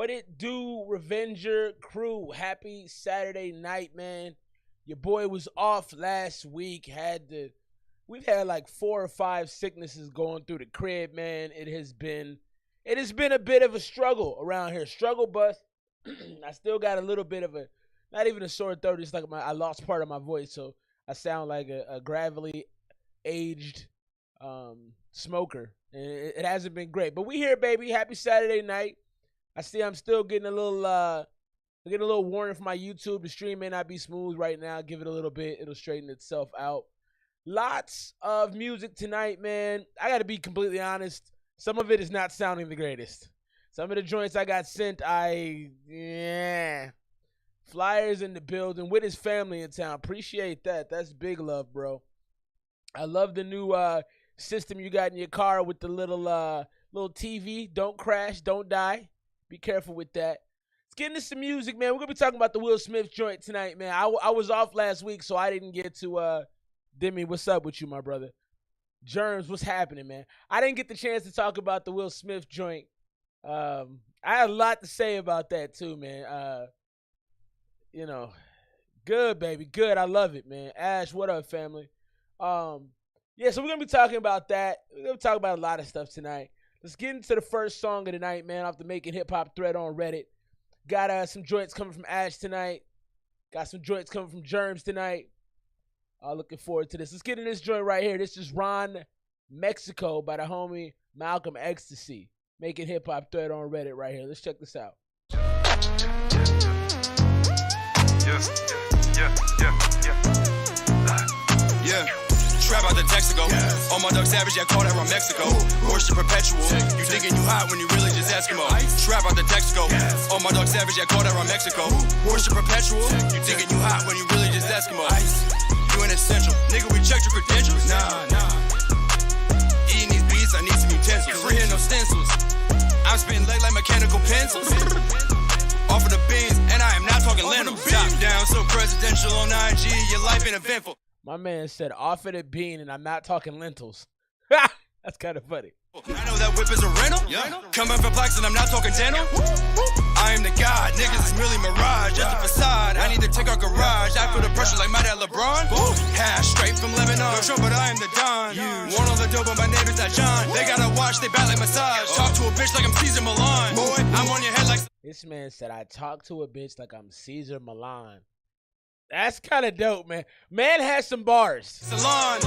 What it do, Revenger crew? Happy Saturday night, man. Your boy was off last week. We've had like 4 or 5 sicknesses going through the crib, man. It has been a bit of a struggle around here. Struggle bus. I still got a little bit of not even a sore throat. It's like I lost part of my voice, so I sound like a gravelly aged smoker. And it hasn't been great, but we here, baby. Happy Saturday night. I'm still getting a little warning from my YouTube. The stream may not be smooth right now. Give it a little bit. It'll straighten itself out. Lots of music tonight, man. I got to be completely honest. Some of it is not sounding the greatest. Some of the joints I got sent, Flyers in the building with his family in town. Appreciate that. That's big love, bro. I love the new system you got in your car with the little TV. Don't crash, don't die. Be careful with that. Let's get into some music, man. We're going to be talking about the Will Smith joint tonight, man. I was off last week, so I didn't get to Demi, what's up with you, my brother? Germs, what's happening, man? I didn't get the chance to talk about the Will Smith joint. I had a lot to say about that, too, man. Good, baby. Good. I love it, man. Ash, what up, family? So we're going to be talking about that. We're going to talk about a lot of stuff tonight. Let's get into the first song of the night, man, off the Making Hip Hop thread on Reddit. Got some joints coming from Ash tonight. Got some joints coming from Germs tonight. Looking forward to this. Let's get in this joint right here. This is Ron Mexico by the homie Malcolm Ecstasy. Making Hip Hop thread on Reddit right here. Let's check this out. Yeah. Trap out the Texaco. On my dog Savage, I call that from Mexico. Worship perpetual. You thinking you hot when you really just Eskimo. Trap out the Texaco. On my dog Savage, I call that from Mexico. Worship perpetual. You thinking you hot when you really just Eskimo. You ain't essential. Nigga, we checked your credentials. Nah. Eating these beats, I need some utensils. Free here, no stencils. I'm spitting leg like mechanical pencils. Off of the beans, and I am not talking lentils. Top down, so presidential on IG. Your life ain't eventful. My man said, off of the bean, and I'm not talking lentils. That's kind of funny. I know that whip is a rental. Coming for plaques, and I'm not talking dental. I am the god, niggas is merely mirage. Just a facade, I need to take our garage. I feel the pressure like my dad LeBron. Hash straight from Lebanon. No Trump, but I am the Don. Want all the dope, but my name is not John. They gotta watch, they back like massage. Talk to a bitch like I'm Caesar Milan. Boy, I'm on your head like... This man said, I talk to a bitch like I'm Caesar Milan. That's kind of dope, man. Man has some bars. Salon.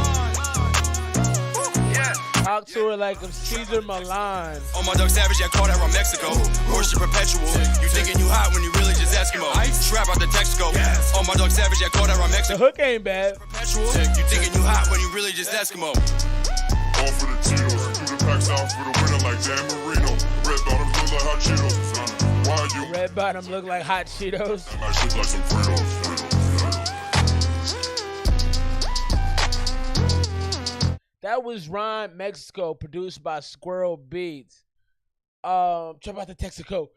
Talk to her like I'm Caesar Milan. On my dog Savage, I call that from Mexico. Worship perpetual. You thinking you hot when you really just Eskimo. Trap out the Texaco. On my dog Savage, I call that from Mexico. The hook ain't bad. Perpetual. You thinking you hot when you really just Eskimo. All for the Tito's. Do the packs out for the winner like Dan Marino. Red bottoms look like hot Cheetos. Why you? Red bottom look like hot Cheetos. I shoot like some Fritos. That was Ron Mexico, produced by Squirrel Beats. Talk about the Texaco.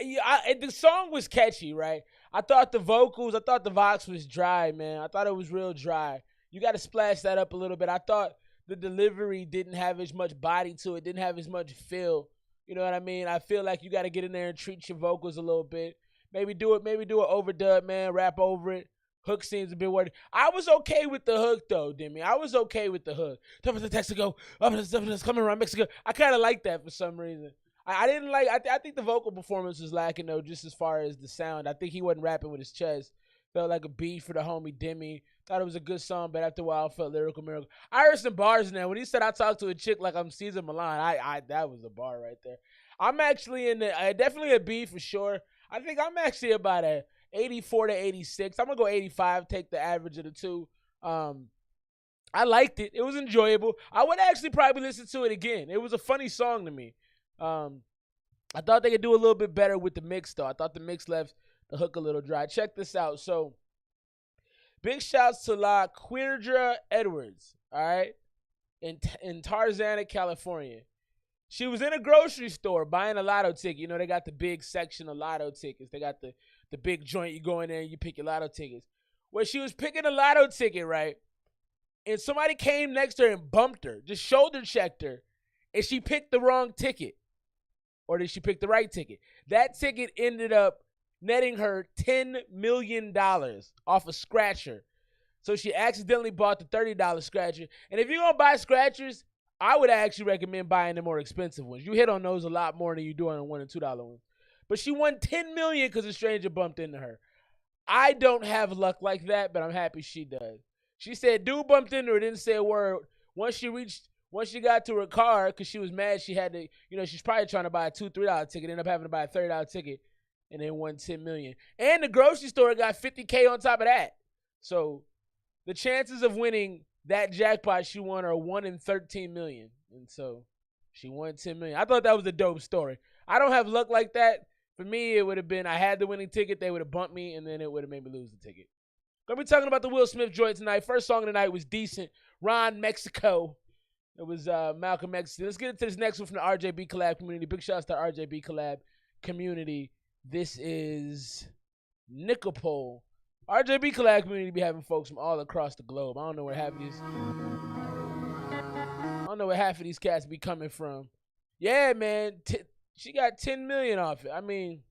The song was catchy, right? I thought the Vox was dry, man. I thought it was real dry. You got to splash that up a little bit. I thought the delivery didn't have as much body to it, didn't have as much feel. You know what I mean? I feel like you got to get in there and treat your vocals a little bit. Maybe do an overdub, man. Rap over it. Hook seems a bit wordy. I was okay with the hook, though, Demi. I was okay with the hook. Top of the Texaco, coming around Mexico. I kind of like that for some reason. I didn't like. I think the vocal performance was lacking, though, just as far as the sound. I think he wasn't rapping with his chest. Felt like a beat for the homie Demi. Thought it was a good song, but after a while, felt lyrical miracle. I heard some bars in there. When he said, "I talked to a chick like I'm Caesar Milan," that was a bar right there. I'm actually definitely a B for sure. I think I'm actually about a 84 to 86. I'm going to go 85, take the average of the two. I liked it. It was enjoyable. I would actually probably listen to it again. It was a funny song to me. I thought they could do a little bit better with the mix, though. I thought the mix left the hook a little dry. Check this out. So, big shouts to La Quirdra Edwards, all right, in Tarzana, California. She was in a grocery store buying a lotto ticket. You know, they got the big section of lotto tickets. They got the big joint. You go in there and you pick your lotto tickets. Well, she was picking a lotto ticket, right? And somebody came next to her and bumped her, just shoulder checked her, and she picked the wrong ticket. or did she pick the right ticket? That ticket ended up netting her $10 million off a scratcher. So she accidentally bought the $30 scratcher. And if you're going to buy scratchers, I would actually recommend buying the more expensive ones. You hit on those a lot more than you do on the $1 and $2 ones. But she won $10 million because a stranger bumped into her. I don't have luck like that, but I'm happy she does. She said dude bumped into her, didn't say a word. Once she got to her car, because she was mad, she had to, she's probably trying to buy a $2, $3 ticket, ended up having to buy a $30 ticket, and then won $10 million. And the grocery store got $50K on top of that. So the chances of winning that jackpot she won are 1 in 13 million. And so she won $10 million. I thought that was a dope story. I don't have luck like that. For me, it would have been I had the winning ticket, they would have bumped me, and then it would have made me lose the ticket. Gonna be talking about the Will Smith joint tonight. First song of the night was decent. Ron Mexico. It was Malcolm X. Let's get into this next one from the RJB Collab community. Big shouts to RJB Collab community. This is Nicopole. RJB Collab community be having folks from all across the globe. I don't know where half of these cats be coming from. Yeah, man. She got 10 million off it. I mean,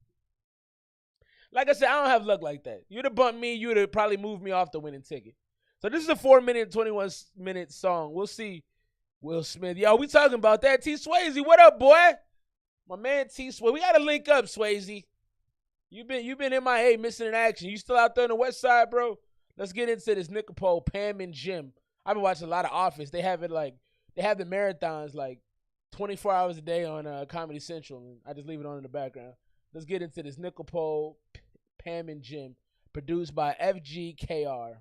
like I said, I don't have luck like that. You'd have bumped me, you'd have probably moved me off the winning ticket. So this is a 4-minute, 21-minute song. We'll see Will Smith. Yo, we talking about that. T Swayze, what up, boy? My man T Swayze. We got to link up, Swayze. You been MIA, missing in action. You still out there on the west side, bro? Let's get into this Nicopole, Pam and Jim. I've been watching a lot of Office. They have the marathons like 24 hours a day on Comedy Central. And I just leave it on in the background. Let's get into this Nicopole, Pam and Jim, produced by FGKR.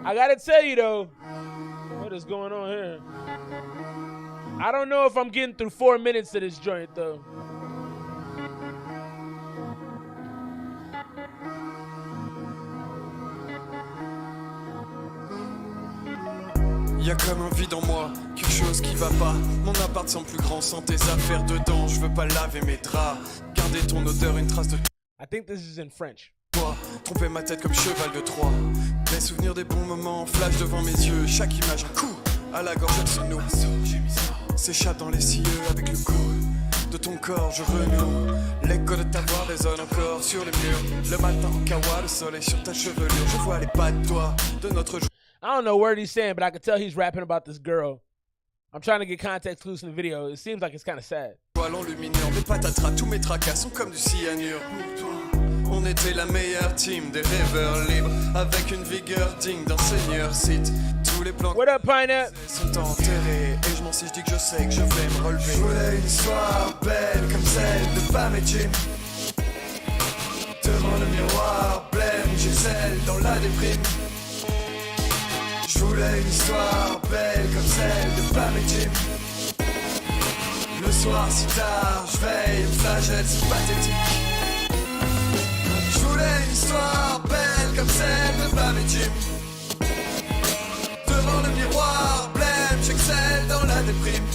I gotta tell you though, what is going on here? I don't know if I'm getting through 4 minutes of this joint though. Y'a comme un vide en moi, quelque chose qui va pas. Mon appart semble plus grand sans tes affaires dedans. Je veux pas laver mes draps, garder ton odeur, une trace de I think this is in French. toi. Tromper ma tête comme cheval de Troie. Les souvenirs des bons moments flashent devant mes yeux. Chaque image un coup à la gorge se noue. S'échappe dans les cieux avec le goût de ton corps, je renoue. L'écho de ta voix résonne encore sur les murs. Le matin en kawa, le soleil sur ta chevelure. Je vois les pas de doigts de notre jour. I don't know what he's saying, but I could tell he's rapping about this girl. I'm trying to get context clues in the video. It seems like it's kind of sad. L'enluminure, mes patatras, tous mes tracas sont comme du cyanure. On était la meilleure team des rêveurs libres, avec une vigueur digne d'un seigneur cite. Tous les plans What up, Pineapple? sont enterrés, et je m'en suis dit que je sais que je vais me relever. Je voulais une histoire belle comme celle de Pam et Jim. Devant le miroir, blême, j'ai celle dans la déprime. Je voulais une histoire belle comme celle de Pam et Jim. Le soir si tard, je veille, une flagelle si pathétique. Je voulais une histoire belle comme celle de Pam et Jim. Devant le miroir, blême, j'excelle dans la déprime.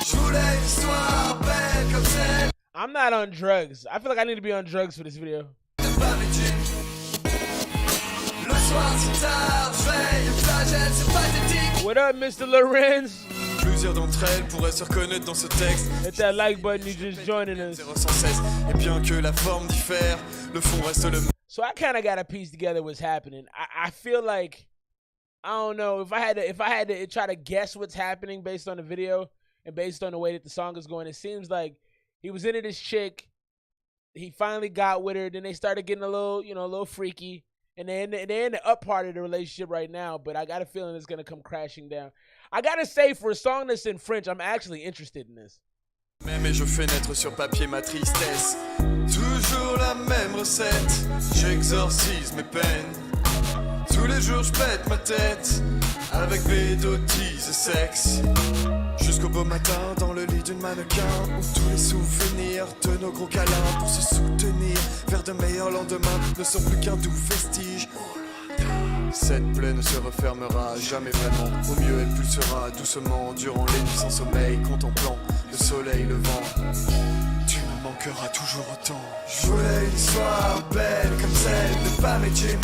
Je voulais une histoire belle comme celle. I'm not on drugs. I feel like I need to be on drugs for this video. De Pam et Jim. Le soir si tard, je veille, une flagelle si pathétique. What up, Mr. Lorenz? Plusieurs d'entre elles pourraient se reconnaître dans ce texte. Hit that like button, you just joining us. 016. Et bien que la forme diffère, le fond reste le même. So I kind of got to piece together what's happening. I feel like, I don't know, if I had to try to guess what's happening based on the video and based on the way that the song is going, it seems like he was into this chick. He finally got with her. Then they started getting a little freaky. And they're in the up part of the relationship right now, but I got a feeling it's going to come crashing down. I got to say, for a song that's in French, I'm actually interested in this. Mais je fais naître sur papier ma tristesse. Toujours la même recette. J'exorcise mes peines. Tous les jours je pète ma tête. Avec bédotise et sexe. Jusqu'au beau matin dans le lit d'une mannequin. Où tous les souvenirs de nos gros câlins pour se soutenir vers de meilleurs lendemains ne sont plus qu'un doux vestige. Cette plaie ne se refermera jamais vraiment. Au mieux elle pulsera doucement durant les nuits sans sommeil, contemplant le soleil levant. Tu me manqueras toujours autant. Je voulais une histoire belle comme celle de Pam et Jim.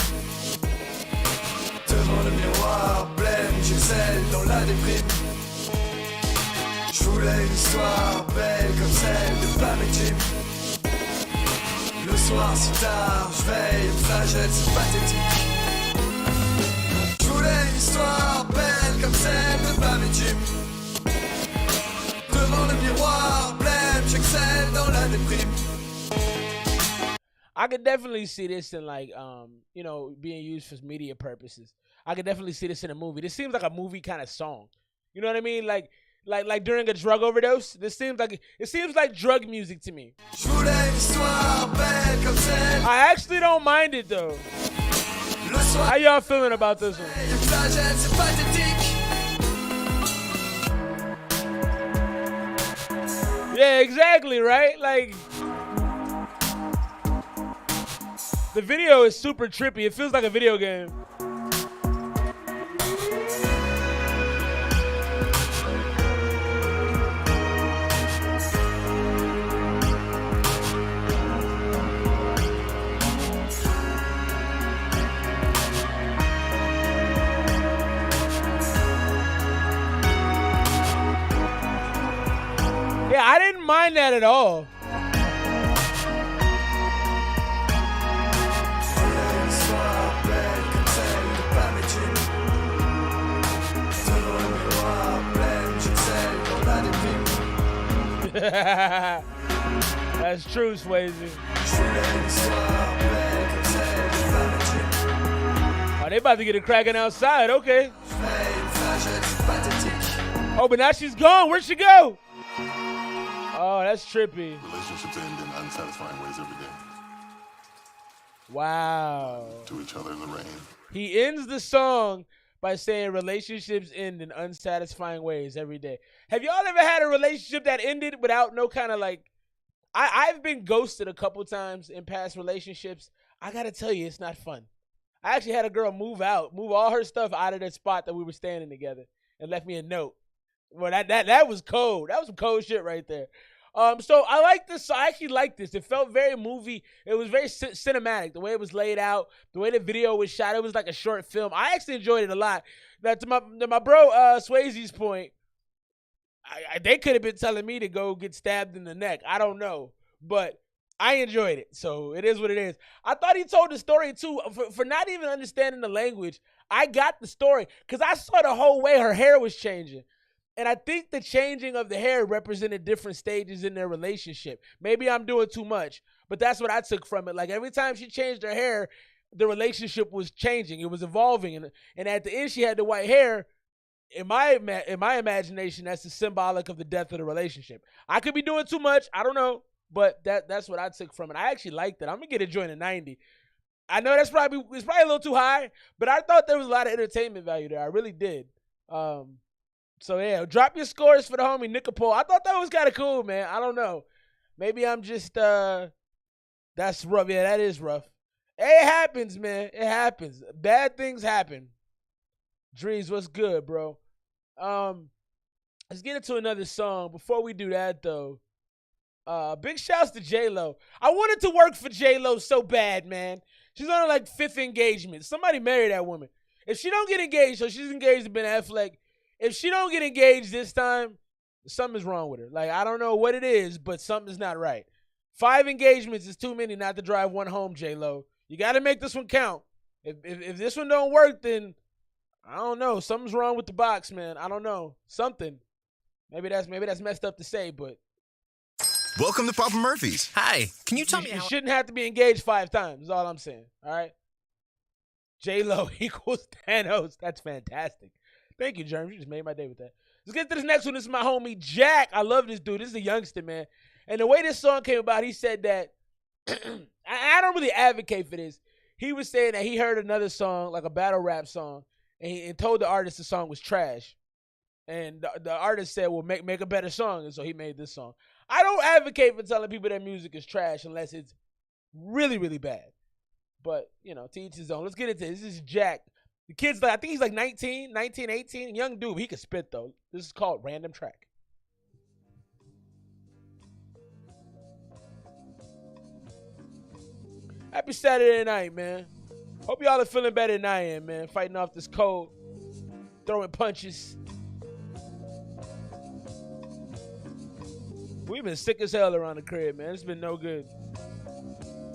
Devant le miroir blême, j'ai celle dans la déprime. Je voulais une histoire belle comme celle de Pam et Jim. Le soir si tard, je veille, une flagelle c'est pathétique. Je voulais une histoire belle comme celle de Pam et Jim. Devant le miroir, blême, j'excelle dans la déprime. I could definitely see this in like you know, being used for media purposes. I could definitely see this in a movie. This seems like a movie kind of song. You know what I mean? Like during a drug overdose. It seems like drug music to me. I actually don't mind it though. How y'all feeling about this one? Yeah, exactly, right? Like, the video is super trippy. It feels like a video game. Yeah, I didn't mind that at all. That's true, Swayze. Oh, they about to get it cracking outside. Okay. Oh, but now she's gone. Where'd she go? Oh, that's trippy. Relationships end in unsatisfying ways every day. Wow. To each other in the rain. He ends the song by saying relationships end in unsatisfying ways every day. Have y'all ever had a relationship that ended without no kind of like... I've been ghosted a couple times in past relationships. I gotta tell you, it's not fun. I actually had a girl move all her stuff out of the spot that we were standing together and left me a note. Well, that was cold. That was some cold shit right there. So I like this. I actually like this. It felt very movie. It was very cinematic. The way it was laid out, the way the video was shot. It was like a short film. I actually enjoyed it a lot. Now, to my bro Swayze's point, they could have been telling me to go get stabbed in the neck. I don't know, but I enjoyed it. So it is what it is. I thought he told the story too for not even understanding the language. I got the story because I saw the whole way her hair was changing. And I think the changing of the hair represented different stages in their relationship. Maybe I'm doing too much, but that's what I took from it. Like every time she changed her hair, the relationship was changing. It was evolving. And at the end, she had the white hair. In my imagination, that's the symbolic of the death of the relationship. I could be doing too much. I don't know. But that's what I took from it. I actually liked it. I'm going to get it joined at 90. I know it's probably a little too high, but I thought there was a lot of entertainment value there. I really did. So, yeah, drop your scores for the homie Nicopole. I thought that was kind of cool, man. I don't know. Maybe I'm just, that's rough. Yeah, that is rough. It happens, man. It happens. Bad things happen. Drees, what's good, bro? Let's get into another song. Before we do that, though, big shouts to J-Lo. I wanted to work for J-Lo so bad, man. She's on her, like, 5th engagement. Somebody marry that woman. If she don't get engaged, so she's engaged to Ben Affleck. If she don't get engaged this time, something's wrong with her. Like, I don't know what it is, but something's not right. 5 engagements is too many not to drive one home, J-Lo. You got to make this one count. If this one don't work, then I don't know. Something's wrong with the box, man. I don't know. Something. Maybe that's messed up to say, but welcome to Papa Murphy's. Hi. Can you tell me you how... shouldn't have to be engaged 5 times, is all I'm saying. All right? J-Lo equals Thanos. That's fantastic. Thank you, Germs. You just made my day with that. Let's get to this next one. This is my homie, Jack. I love this dude. This is a youngster, man. And the way this song came about, he said that, I don't really advocate for this. He was saying that he heard another song, like a battle rap song, and told the artist the song was trash. And the artist said, well, make a better song. And so he made this song. I don't advocate for telling people that music is trash unless it's really, really bad. But, you know, to each his own. Let's get into this. This is Jack. The kid's like, I think he's like 19, 18. Young dude. He can spit, though. This is called Random Track. Happy Saturday night, man. Hope y'all are feeling better than I am, man. Fighting off this cold. Throwing punches. We've been sick as hell around the crib, man. It's been no good.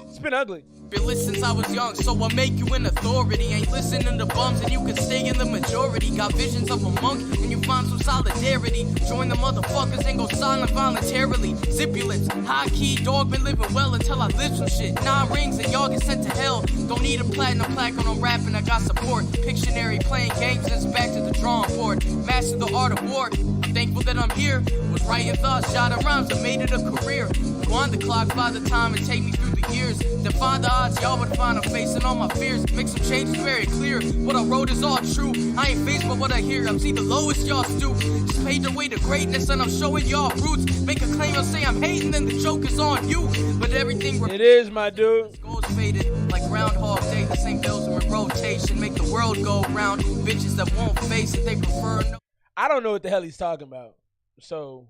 It's been ugly. Been listening since I was young, so I make you an authority. Ain't listening to bums and you can stay in the majority. Got visions of a monk and you find some solidarity. Join the motherfuckers and go silent voluntarily. Zip your lips, high key dog, been living well until I live some shit. 9 rings and y'all get sent to hell. Don't need a platinum plaque when I'm rapping, I got support. Pictionary playing games and it's back to the drawing board. Master the art of war, I'm thankful that I'm here. Was writing thoughts, jotting rhymes and made it a career. Wind the clock by the time and take me through the years. Defy the odds, y'all would find I'm facing all my fears. Make some changes very clear. What I wrote is all true. I ain't faced by what I hear. I'm see the lowest y'all stoop. Just paved the way to greatness and I'm showing y'all roots. Make a claim, I'll say I'm hating, then the joke is on you. But everything it is, my dude. Goals faded like Groundhog Day. The same bills are in rotation. Make the world go round. Bitches that won't face it, they prefer no. I don't know what the hell he's talking about. So,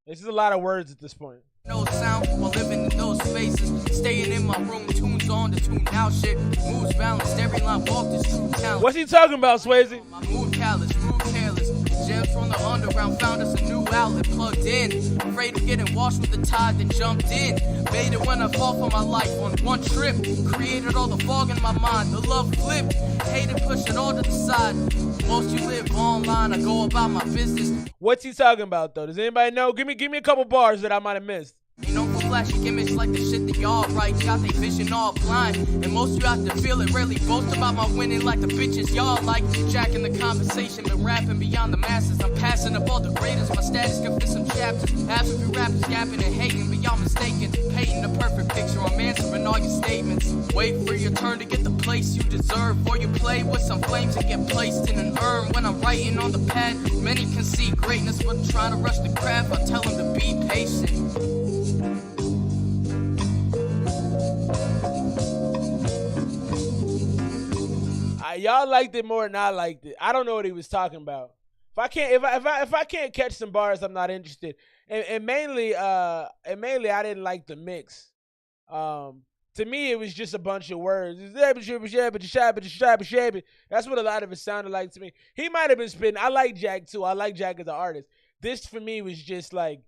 this is a lot of words at this point. No sound while living in those spaces. Staying in my room, tunes on the tune now shit. Moves balanced, every line walked is true talent. What's he talking about, Swayze? My mood callous, rude careless. Gems from the underground found us a new outlet plugged in. Afraid of getting washed with the tide, then jumped in. Made it when I fought for my life on one trip. Created all the fog in my mind, the love flipped. Hated, pushed it all to the side. Most you live online, I go about my business. What's he talking about though? Does anybody know? Give me a couple bars that I might have missed. Ain't no flashy gimmicks like the shit that y'all write. Got they vision all blind, and most you have to feel it. Rarely boast about my winning like the bitches y'all like. Jacking the conversation, been rapping beyond the masses. I'm passing up all the greatest. My status can fit some chapters. Half of you rappers yapping and hating, but y'all mistaken. Painting the perfect picture, I'm answering all your statements. Wait for your turn to get the place you deserve, or you play with some flames and get placed in an urn. When I'm writing on the pad, many can see greatness, but trying to rush the craft, I tell them to be patient. Y'all liked it more than I liked it. I don't know what he was talking about. If I can't catch some bars, I'm not interested. And mainly I didn't like the mix. To me, it was just a bunch of words. That's what a lot of it sounded like to me. He might have been spitting. I like Jack too. I like Jack as an artist. This for me was just like,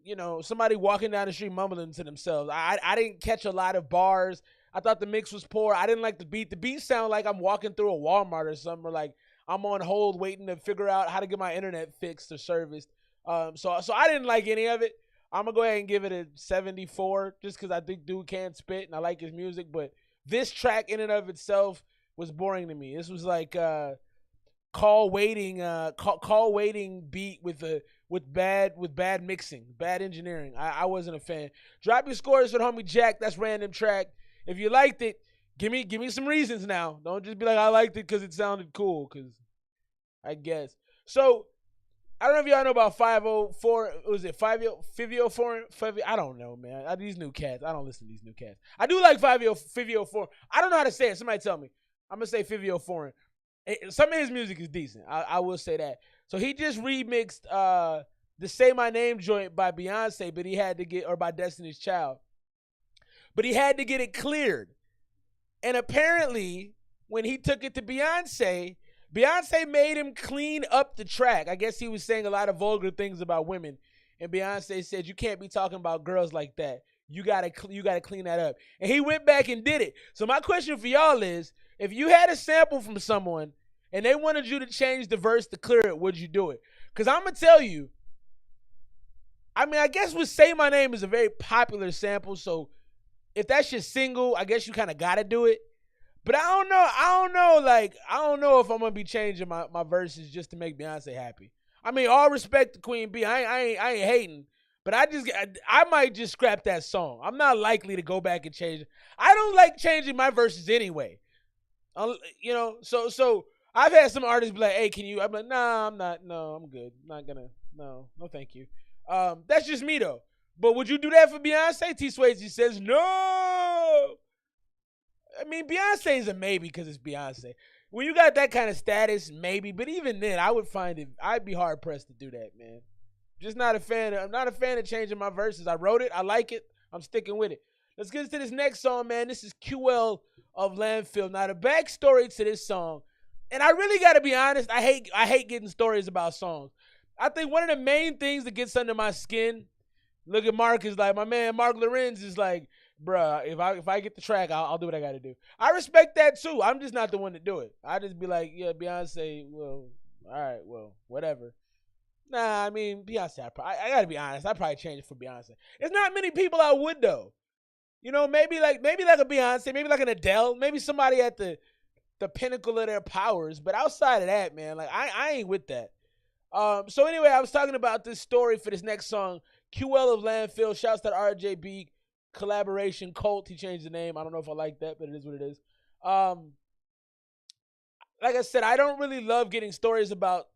you know, somebody walking down the street mumbling to themselves. I didn't catch a lot of bars. I thought the mix was poor. I didn't like the beat. The beat sounded like I'm walking through a Walmart or something, or like I'm on hold waiting to figure out how to get my internet fixed or serviced. So I didn't like any of it. I'm going to go ahead and give it a 74 just because I think dude can spit and I like his music. But this track in and of itself was boring to me. This was like call waiting beat with bad mixing, bad engineering. I wasn't a fan. Drop your scores for the homie Jack. That's random track. If you liked it, give me some reasons now. Don't just be like, I liked it because it sounded cool, because I guess. So, I don't know if y'all know about 504, was it 504? I don't know, man. These new cats. I don't listen to these new cats. I do like 504. I don't know how to say it. Somebody tell me. I'm going to say 504. Some of his music is decent. I will say that. So, he just remixed the Say My Name joint by Beyonce, but he had to get, or by Destiny's Child. But he had to get it cleared. And apparently, when he took it to Beyonce made him clean up the track. I guess he was saying a lot of vulgar things about women. And Beyonce said, you can't be talking about girls like that. You gotta clean that up. And he went back and did it. So my question for y'all is, if you had a sample from someone and they wanted you to change the verse to clear it, would you do it? Because I'm going to tell you, I mean, I guess with Say My Name is a very popular sample, so if that's your single, I guess you kind of got to do it. But I don't know if I'm going to be changing my verses just to make Beyonce happy. I mean, all respect to Queen B. I ain't hating. But I might just scrap that song. I'm not likely to go back and change it. I don't like changing my verses anyway. You know, so I've had some artists be like, hey, can you? I'm like, nah, I'm not. No, I'm good. Not going to. No, thank you. That's just me, though. But would you do that for Beyonce? T. Swayze says no. I mean, Beyonce is a maybe because it's Beyonce. When you got that kind of status, maybe. But even then, I'd be hard pressed to do that, man. Just not a fan. I'm not a fan of changing my verses. I wrote it. I like it. I'm sticking with it. Let's get into this next song, man. This is QOL of Landfill. Now, the backstory to this song, and I really got to be honest, I hate getting stories about songs. I think one of the main things that gets under my skin Look at Marcus, like my man Mark Lorenz is like, bruh, if I get the track, I'll do what I got to do. I respect that too. I'm just not the one to do it. I just be like, yeah, Beyonce, well, all right, well, whatever. Nah, I mean, Beyonce, I got to be honest. I'd probably change it for Beyonce. There's not many people I would, though. You know, maybe like a Beyonce, maybe like an Adele, maybe somebody at the pinnacle of their powers. But outside of that, man, like I ain't with that. So anyway, I was talking about this story for this next song, QOL of Landfill. Shouts to RJB collaboration Cult. He changed the name. I don't know if I like that, but it is what it is. Like I said, I don't really love getting stories about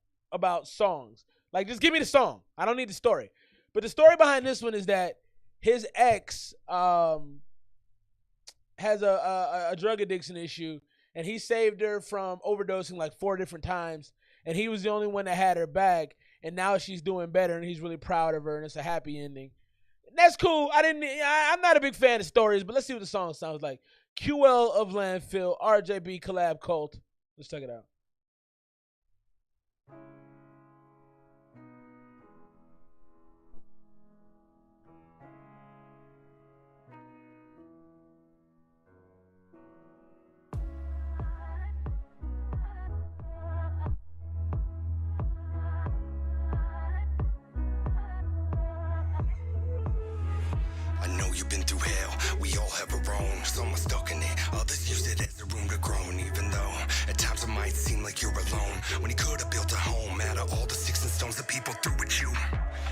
songs. Like, just give me the song. I don't need the story. But the story behind this one is that his ex has a drug addiction issue, and he saved her from overdosing like 4 different times, and he was the only one that had her back, and now she's doing better, and he's really proud of her, and it's a happy ending. That's cool. I'm not a big fan of stories, but let's see what the song sounds like. QL of Landfill, RJB collab Cult. Let's check it out. I know you've been through hell, we all have our own. Some are stuck in it, others use it as a room to grow. And even though at times it might seem like you're alone, when you could have built a home out of all the sticks and stones that people threw at you,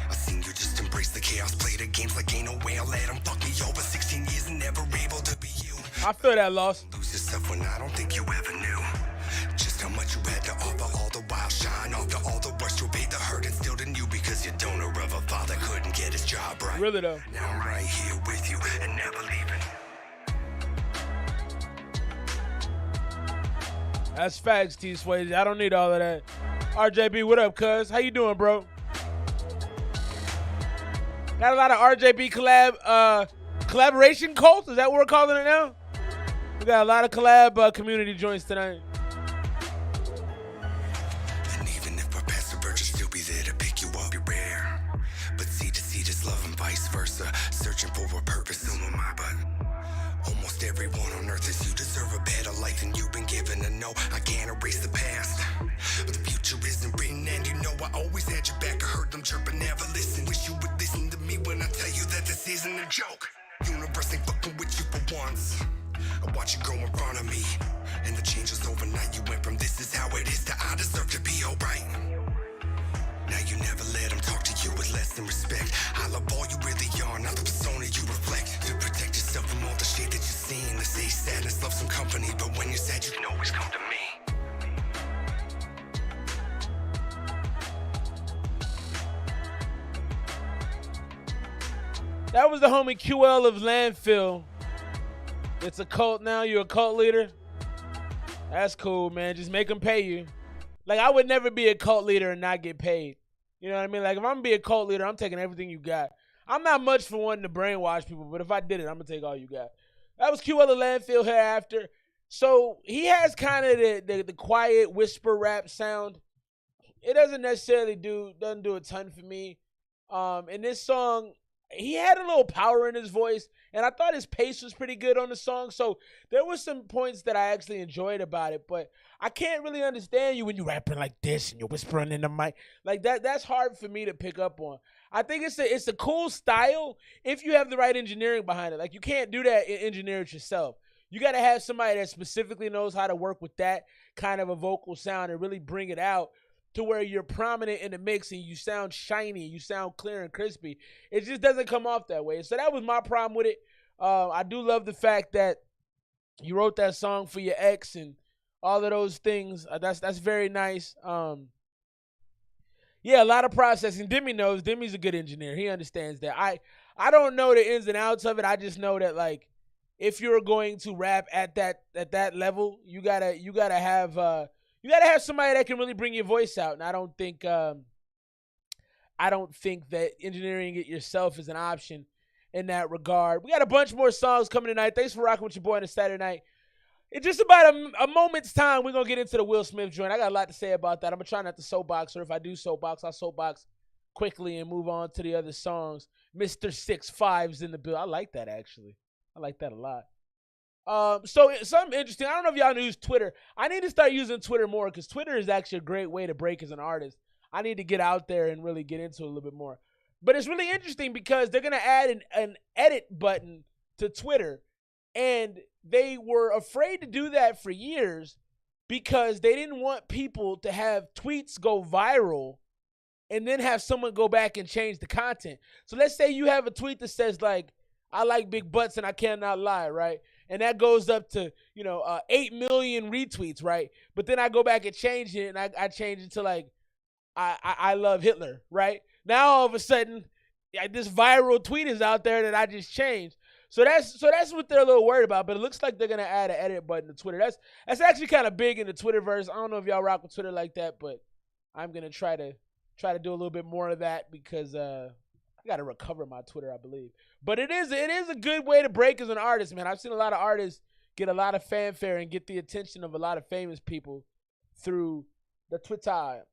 I seen you just embrace the chaos, play the games like ain't no way I'll let them fuck me over. 16 years and never able to be you. I feel that loss. Lose yourself when I don't think you ever knew just how much you had to offer, all the while shine after all the worst. You obeyed the hurt instilled in you because your donor of a father couldn't get his job right. Really though. Now I'm right here with you and never leaving. That's facts, T Swayze. I don't need all of that. RJB, what up, cuz? How you doing, bro? Got a lot of RJB collaboration cults? Is that what we're calling it now? We got a lot of collab community joints tonight. And even if our past the virgin still be there to pick you up, you're rare. But seed to seed is love and vice versa. Searching for a purpose, so am I, but almost everyone on earth is you deserve a better life than you've been given. To know I can't erase the past, but the future isn't written, and you know I always had your back. I heard them chirping, never listen. Wish you would listen to me when I tell you that this isn't a joke. Universe ain't fucking with you for once. I watch you grow in front of me, and the change was overnight. You went from this is how it is to I deserve to be alright. Now you never let them talk to you with less than respect. I love all you really are, not the persona you reflect. To protect yourself from all the shit that you're seeing. They say sadness loves some company, but when you're sad you can always come to me. That was the homie QL of Landfill. It's a cult now. You're a cult leader. That's cool, man. Just make them pay you. Like, I would never be a cult leader and not get paid. You know what I mean? Like, if I'm going to be a cult leader, I'm taking everything you got. I'm not much for wanting to brainwash people, but if I did it, I'm going to take all you got. That was QL of Landfill Hereafter. So, he has kind of the quiet whisper rap sound. It doesn't necessarily doesn't do a ton for me. In this song, he had a little power in his voice, and I thought his pace was pretty good on the song. So there were some points that I actually enjoyed about it, but I can't really understand you when you're rapping like this and you're whispering in the mic. Like that's hard for me to pick up on. I think it's a cool style if you have the right engineering behind it. Like, you can't do that and engineer it yourself. You got to have somebody that specifically knows how to work with that kind of a vocal sound and really bring it out to where you're prominent in the mix and you sound shiny, you sound clear and crispy. It just doesn't come off that way. So that was my problem with it. I do love the fact that you wrote that song for your ex and all of those things. That's very nice. Yeah, a lot of processing. Demi knows. Demi's a good engineer. He understands that. I don't know the ins and outs of it. I just know that, like, if you're going to rap at that level, you gotta have somebody that can really bring your voice out. And I don't think that engineering it yourself is an option in that regard. We got a bunch more songs coming tonight. Thanks for rocking with your boy on a Saturday night. In just about a moment's time, we're going to get into the Will Smith joint. I got a lot to say about that. I'm going to try not to soapbox, or if I do soapbox, I'll soapbox quickly and move on to the other songs. Mr. 6'5's in the bill. I like that, actually. I like that a lot. So something interesting. I don't know if y'all use Twitter. I need to start using Twitter more because Twitter is actually a great way to break as an artist. I need to get out there and really get into it a little bit more. But it's really interesting because they're going to add an edit button to Twitter. And they were afraid to do that for years because they didn't want people to have tweets go viral and then have someone go back and change the content. So let's say you have a tweet that says, like, I like big butts and I cannot lie, right? And that goes up to, 8 million retweets, right? But then I go back and change it, and I change it to, like, I love Hitler, right? Now all of a sudden, this viral tweet is out there that I just changed. So that's what they're a little worried about. But it looks like they're gonna add an edit button to Twitter. That's actually kind of big in the Twitterverse. I don't know if y'all rock with Twitter like that, but I'm gonna try to do a little bit more of that because I got to recover my Twitter, I believe. But it is a good way to break as an artist, man. I've seen a lot of artists get a lot of fanfare and get the attention of a lot of famous people through the Twitter.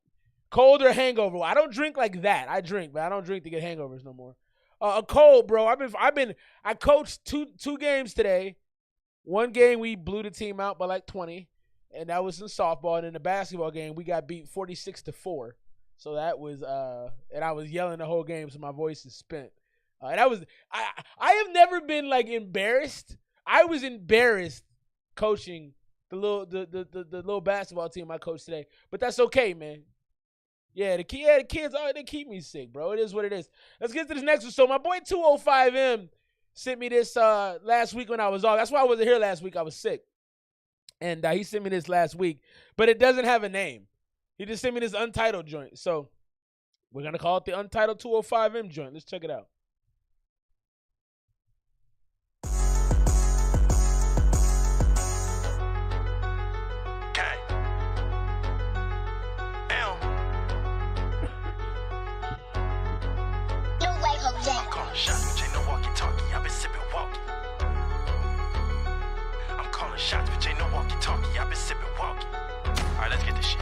Cold or hangover? Well, I don't drink like that. I drink, but I don't drink to get hangovers no more. A cold, bro. I coached two games today. One game we blew the team out by like 20, and that was in softball. And in the basketball game, we got beat 46-4. So that was, and I was yelling the whole game, so my voice is spent. And I have never been like embarrassed. I was embarrassed coaching the little basketball team I coached today, but that's okay, man. Yeah, the kids, they keep me sick, bro. It is what it is. Let's get to this next one. So my boy 205M sent me this last week when I was off. That's why I wasn't here last week. I was sick, and he sent me this last week, but it doesn't have a name. He just sent me this Untitled joint. So we're going to call it the Untitled 205M joint. Let's check it out. Okay. I'm calling shots, but ain't no walkie-talkie. I've been sipping walkie. I'm calling shots, but ain't no walkie-talkie. I've been sipping walkie. All right, let's get this shit.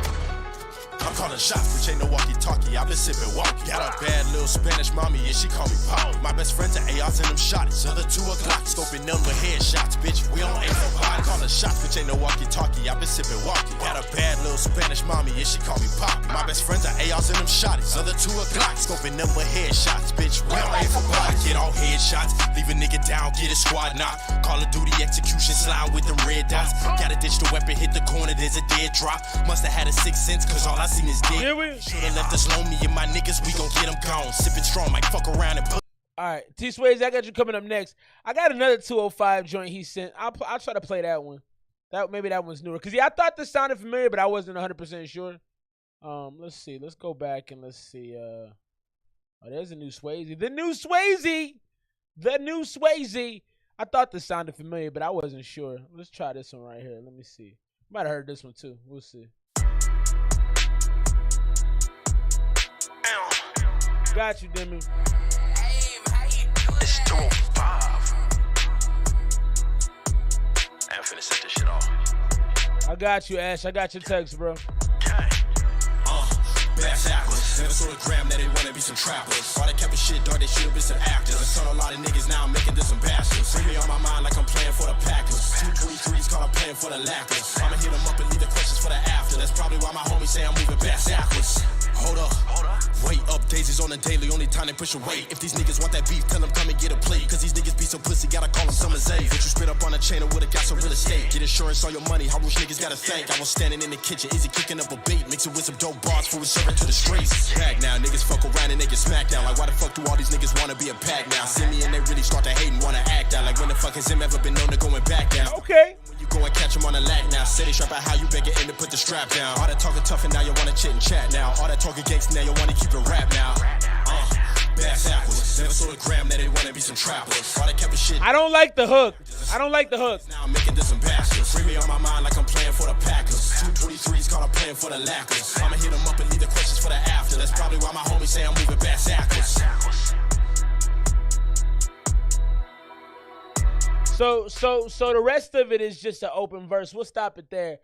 I'm calling shots, which ain't no walkie-talkie. I've been sipping walkie. Got a bad little Spanish mommy, and she call me Pop. My best friends are ARs and them shotties. Other 2 o'clock, scoping them with headshots, bitch. We don't aim for body. Calling shots, which ain't no walkie-talkie. I've been sipping walkie. Got a bad little Spanish mommy, and she call me Pop. My best friends are ARs and them shotties. Other 2 o'clock, scoping them with headshots, bitch. We don't aim for body. Get all headshots, leave a nigga down, get a squad knock. Call of Duty execution, slime with them red dots. Got a digital weapon, hit the corner, there's a dead drop. Must have had a 6th sense, cause all I seen is dead. Should've left us lonely and my niggas, we gon' get them gone. Sipping strong, might fuck around and put. All right, T Swayze, I got you coming up next. I got another 205 joint he sent. I'll try to play that one. Maybe that one's newer. Because, yeah, I thought this sounded familiar, but I wasn't 100% sure. Let's see. Let's go back and let's see. Oh, there's a new Swayze. The new Swayze. I thought this sounded familiar, but I wasn't sure. Let's try this one right here. Let me see. Might have heard this one, too. We'll see. Got you, Demi. It's 205. I'm finna set this shit off. I got you, Ash. I got your text, bro. Okay. Backwards. Never saw a gram that they wanna be some trappers. All that kept shit dark, they should've been some actors. I saw a lot of niggas now making this some bastards. Bring me on my mind like I'm playing for the Packers. 223s call I'm playing for the Lackers. I'ma hit them up and leave the questions for the after. That's probably why my homies say I'm moving backwards. Hold up. Wait up, daisies on the daily, only time they push away. If these niggas want that beef, tell them come and get a plate. Cause these niggas be so pussy, gotta call them Summer's A. Put you spit up on a chain or would've got some real estate. Get insurance on your money, how rich niggas gotta thank. I was standing in the kitchen, easy kicking up a bait. Mix it with some dope bars, food serving to the streets. Back now, niggas fuck around and they get smacked down. Like why the fuck do all these niggas wanna be a pack now? See me and they really start to hate and wanna act out. Like when the fuck has him ever been known to going back down? Okay. When you go and catch him on the lag now. Say they strap out how you beg it in to put the strap down. All that talking tough and now you wanna chit and chat now. All that talking gangsta now you wanna keep it rap now. Backwards. Never saw a gram that they wanna be some trappers. All that kept shit. I don't like the hook. Now I'm making this some bastards. Bring me on my mind like I'm playing for the Packers. 223s call I'm playing for the Lackers. I'ma hit them up and leave the questions for the after. That's probably why my homies say I'm moving backwards. So the rest of it is just an open verse. We'll stop it there.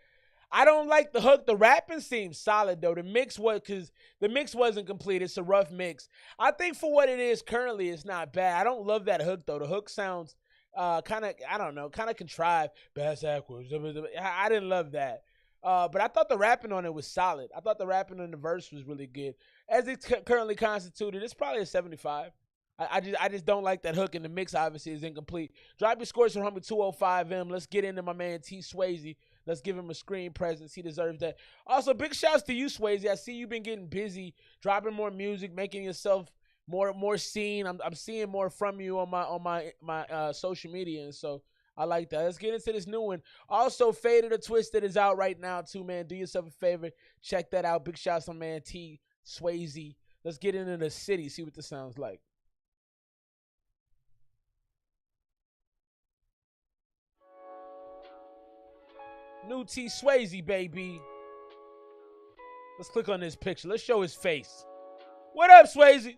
I don't like the hook. The rapping seems solid though. The mix wasn't complete. It's a rough mix. I think for what it is currently, it's not bad. I don't love that hook though. The hook sounds kind of, I don't know, kind of contrived. Bass backwards. I didn't love that. But I thought the rapping on it was solid. I thought the rapping on the verse was really good. As it's currently constituted, it's probably a 75. I just don't like that hook, and the mix obviously is incomplete. Drop your scores for homie 205M. Let's get into my man T Swayze. Let's give him a screen presence. He deserves that. Also, big shouts to you, Swayze. I see you've been getting busy, dropping more music, making yourself more seen. I'm seeing more from you on my social media, and so I like that. Let's get into this new one. Also, Faded or Twisted is out right now too, man. Do yourself a favor, check that out. Big shouts to my man T Swayze. Let's get into the city, see what this sounds like. New T Swayze, baby. Let's click on this picture. Let's show his face. What up, Swayze?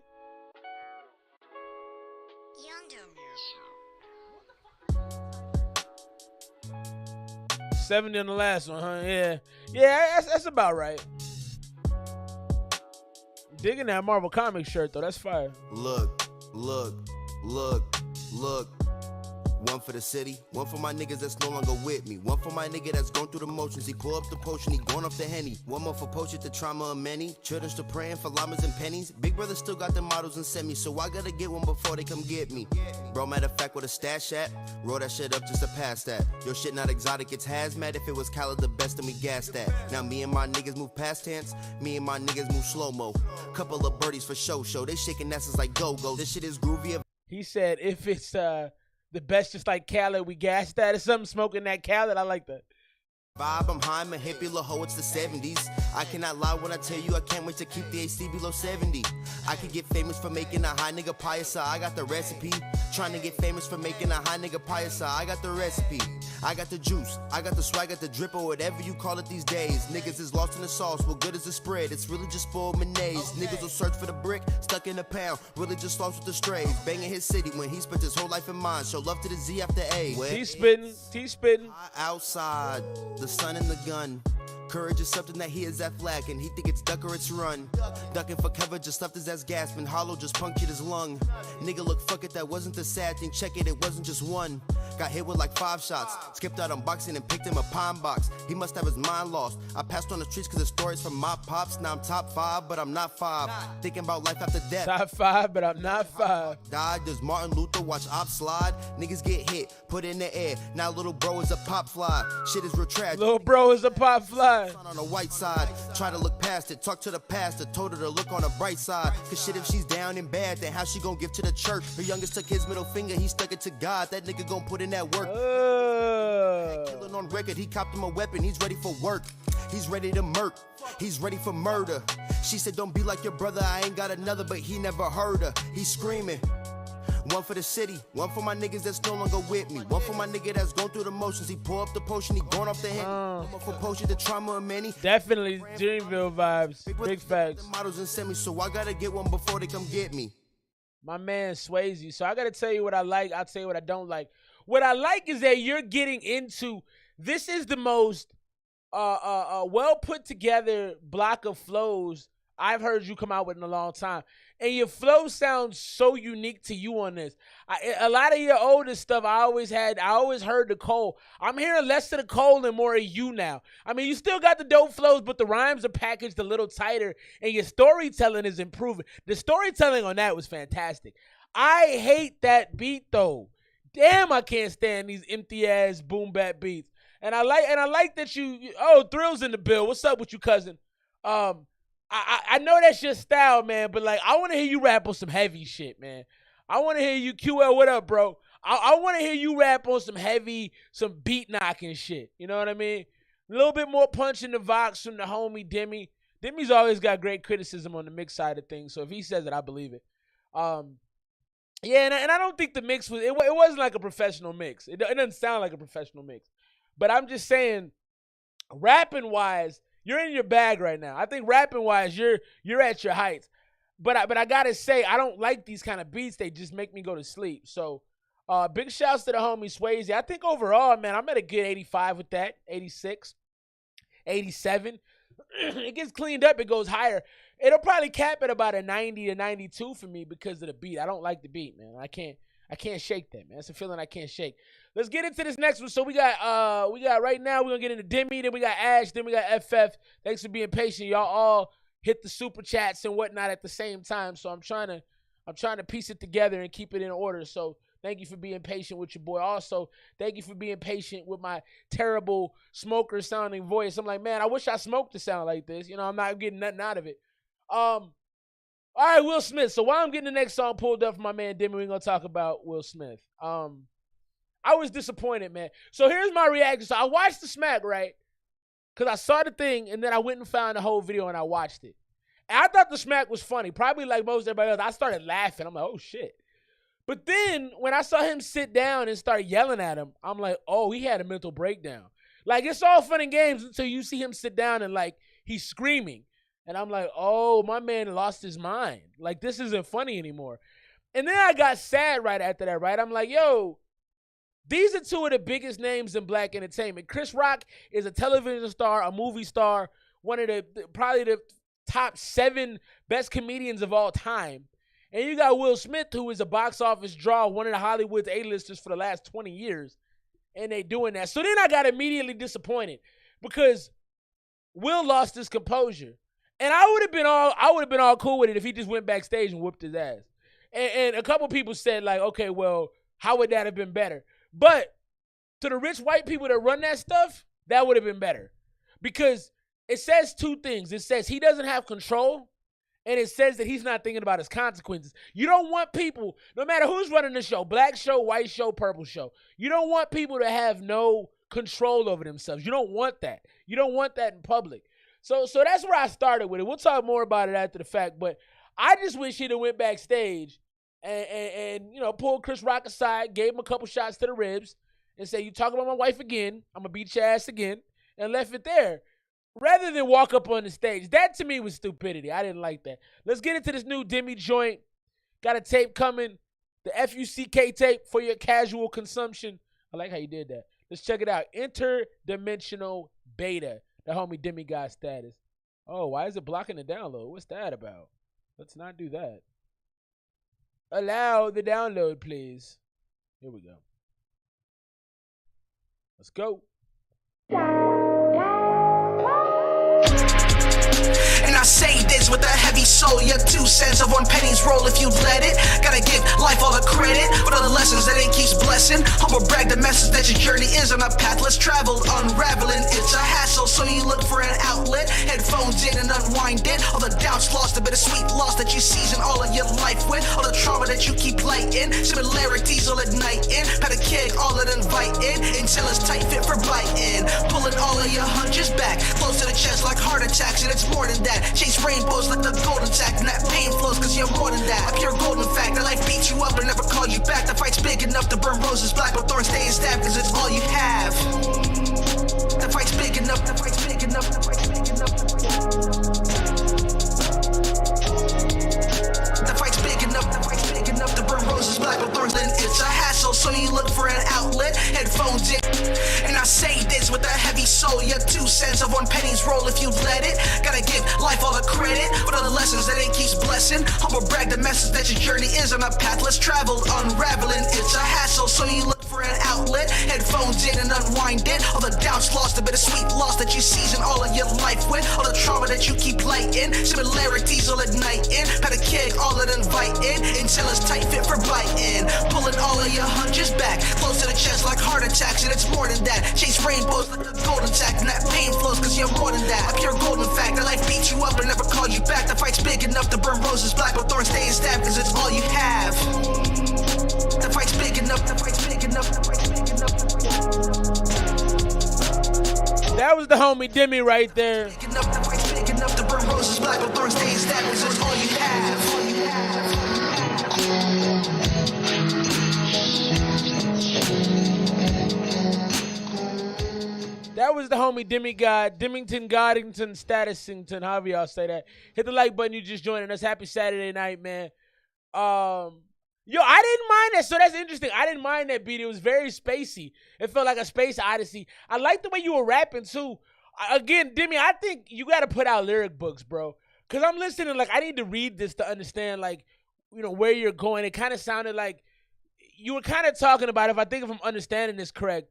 70 on the last one, huh? Yeah, that's about right. Digging that Marvel Comics shirt, though. That's fire. Look. One for the city, one for my niggas that's no longer with me. One for my nigga that's going through the motions. He pull up the potion, he going off the Henny. One more for potion, the trauma of many. Children still praying for llamas and pennies. Big brother still got the models and semis, so I gotta get one before they come get me. Bro, matter of fact, with a stash at, roll that shit up just to pass that. Your shit not exotic, it's hazmat. If it was Khaled the best, then we gassed that. Now me and my niggas move past tense, me and my niggas move slow-mo. Couple of birdies for show, they shaking asses like go-go. This shit is groovy. He said if it's the best, just like Khaled, we gassed that or something, smoking that Khaled. I like that. Vibe, I'm high, I'm a hippie, little hoe, it's the 70s. I cannot lie when I tell you I can't wait to keep the AC below 70. I could get famous for making a high nigga pie, so I got the recipe. Trying to get famous for making a high nigga pie, so I got the recipe. I got the juice, I got the swag, got the drip, or whatever you call it these days. Niggas is lost in the sauce, what good is the spread? It's really just full mayonnaise. Niggas will search for the brick, stuck in a pound, really just lost with the strays. Banging his city when he spent his whole life in mine. Show love to the Z after A. T spitting. Outside, the sun and the gun. Courage is something that he is athletic, and he think it's duck or it's run. Ducking for cover, just left his ass gasping. Hollow just punctured his lung. Nigga, look, fuck it, that wasn't the sad thing. Check it, it wasn't just one. Got hit with like 5 shots. Skipped out on boxing and picked him a pine box. He must have his mind lost. I passed on the streets cause the stories from my pops. Now I'm top 5, but I'm not 5. Thinking about life after death. Top 5, but I'm not 5. Died, does Martin Luther watch op slide? Niggas get hit, put in the air. Now little bro is a pop fly. Shit is real tragic. Little bro is a pop fly. On the white side, try to look past it. Talk to the pastor, told her to look on the bright side. Cause shit, if she's down and bad, then how she gon' give to the church? Her youngest took his middle finger, he stuck it to God. That nigga gon' put in that work. Killing on record, he copped him a weapon, he's ready for work. He's ready to murk, he's ready for murder. She said, don't be like your brother, I ain't got another, but he never heard her. He's screaming. One for the city, one for my niggas that's no longer with me. One for my nigga that's going through the motions. He pull up the potion, he going off the hand. One more for potion, the trauma of many. Definitely Dreamville vibes. Big facts. Models and semi, so I gotta get one before they come get me. My man Swayze. So I gotta tell you what I like. I'll tell you what I don't like. What I like is that you're getting into, this is the most well put together block of flows I've heard you come out with in a long time. And your flow sounds so unique to you on this. A lot of your older stuff, I always heard the Cole. I'm hearing less of the Cole and more of you now. I mean, you still got the dope flows, but the rhymes are packaged a little tighter, and your storytelling is improving. The storytelling on that was fantastic. I hate that beat though. Damn, I can't stand these empty ass boom bap beats. And I like that you Thrill's in the bill. What's up with you, cousin? I know that's your style, man, but like I want to hear you rap on some heavy shit, man. I want to hear you, QL, what up, bro? I want to hear you rap on some heavy, some beat knocking shit. You know what I mean? A little bit more punch in the vox from the homie Demi. Demi's always got great criticism on the mix side of things, so if he says it, I believe it. Yeah, and I don't think the mix was, it wasn't like a professional mix. It doesn't sound like a professional mix. But I'm just saying, rapping-wise, you're in your bag right now. I think rapping-wise, you're at your heights. But I gotta say, I don't like these kind of beats. They just make me go to sleep. So, big shouts to the homie Swayze. I think overall, man, I'm at a good 85 with that, 86. 87. It gets cleaned up, it goes higher. It'll probably cap at about a 90 to 92 for me because of the beat. I don't like the beat, man. I can't shake that, man. It's a feeling I can't shake. Let's get into this next one. So we got right now, we're gonna get into Demi, then we got Ash, then we got FF. Thanks for being patient. Y'all all hit the super chats and whatnot at the same time. So I'm trying to piece it together and keep it in order. So thank you for being patient with your boy. Also, thank you for being patient with my terrible smoker sounding voice. I'm like, man, I wish I smoked to sound like this. You know, I'm not getting nothing out of it. All right, Will Smith. So while I'm getting the next song pulled up for my man Demi, we're going to talk about Will Smith. I was disappointed, man. So here's my reaction. So I watched the smack, right? Because I saw the thing, and then I went and found the whole video, and I watched it. And I thought the smack was funny. Probably like most everybody else. I started laughing. I'm like, oh, shit. But then when I saw him sit down and start yelling at him, I'm like, oh, he had a mental breakdown. Like, it's all fun and games until you see him sit down and, like, he's screaming. And I'm like, oh, my man lost his mind. Like, this isn't funny anymore. And then I got sad right after that, right? I'm like, yo, these are two of the biggest names in black entertainment. Chris Rock is a television star, a movie star, one of the probably the top 7 best comedians of all time. And you got Will Smith, who is a box office draw, one of the Hollywood's A-listers for the last 20 years. And they doing that. So then I got immediately disappointed because Will lost his composure. And I would have been all cool with it if he just went backstage and whooped his ass. And a couple people said, like, okay, well, how would that have been better? But to the rich white people that run that stuff, that would have been better. Because it says 2 things. It says he doesn't have control, and it says that he's not thinking about his consequences. You don't want people, no matter who's running the show, black show, white show, purple show, you don't want people to have no control over themselves. You don't want that. You don't want that in public. So that's where I started with it. We'll talk more about it after the fact, but I just wish he'd have went backstage and you know, pulled Chris Rock aside, gave him a couple shots to the ribs, and say, you talking about my wife again, I'm going to beat your ass again, and left it there. Rather than walk up on the stage. That to me was stupidity. I didn't like that. Let's get into this new Demi joint. Got a tape coming. The FUCK tape for your casual consumption. I like how you did that. Let's check it out. Interdimensional Beta. The homie Demi got status. Oh, why is it blocking the download? What's that about? Let's not do that. Allow the download, please. Here we go. Let's go. And I say this with a heavy soul. Your 2 cents of 1 penny's roll if you let it. Gotta give life all the credit for all the lessons that it keeps blessing. Humble brag the message that your journey is on a path less traveled. Unraveling, it's a hassle, so you look for an outlet. Headphones in and unwind it. All the doubts lost, the bittersweet loss that you season all of your life with. All the trauma that you keep lighting. Similarities all igniting. Had a kid, all it inviting. Until it's tight fit for biting. Pulling all of your hunches back. Close to the chest like heart attacks, and it's more than that. Chase rainbows like the golden sack, and that pain flows cause you're more than that. A pure golden fact, that life beats you up and never call you back. The fight's big enough to burn roses black, but thorns stay in stabbed cause it's all you have. The fight's big enough, the fight's big enough, the fight's big enough, the fight's big enough, the fight's big enough to burn roses black, but thorns then it's a hassle, so you look for an outlet. Headphones in, and I say this with a heavy soul. Your 2 cents of 1 penny's roll if you let it. Gotta give life all the credit for all the lessons that it keeps blessing. Humble brag the message that your journey is on a path less traveled. Unraveling, it's a hassle, so you look for an outlet. Headphones in and unwind it. All the doubts lost, the bittersweet loss that you season all of your life with. All the trauma that you keep lighting. Similarities all igniting. Had a kid, all it inviting. Until it's tight fit for biting. Pulling all of your hunches back. Close to the chest like heart attacks, and it's more than that. Chase rainbows like a golden sack, and that pain flows cause you're more than that. A pure golden fact, that life beats you up and never call you back. The fight's big enough to burn roses black, but thorns stay in stabbed cause it's all you have. The fight's big enough, the fight's big enough, the fight's big enough, the fight's That was the homie Demi right there. big enough, the fight's big enough to burn roses black, but thorns stay in stabbed cause it's all you have. All you have. That was the homie Demi God, Demington Goddington, Statusington, however y'all say that. Hit the like button, you just joining us. Happy Saturday night, man. Yo, I didn't mind that. So that's interesting. I didn't mind that beat. It was very spacey. It felt like a space odyssey. I like the way you were rapping too. again, Demi, I think you got to put out lyric books, bro. Because I'm listening, like, I need to read this to understand, like, you know, where you're going. It kind of sounded like you were kind of talking about, if I'm understanding this correct,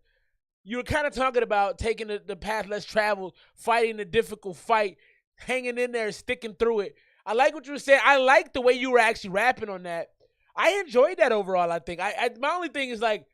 you were kind of talking about taking the path less traveled, fighting the difficult fight, hanging in there, sticking through it. I like what you were saying. I like the way you were actually rapping on that. I enjoyed that overall, I think. My only thing is, like,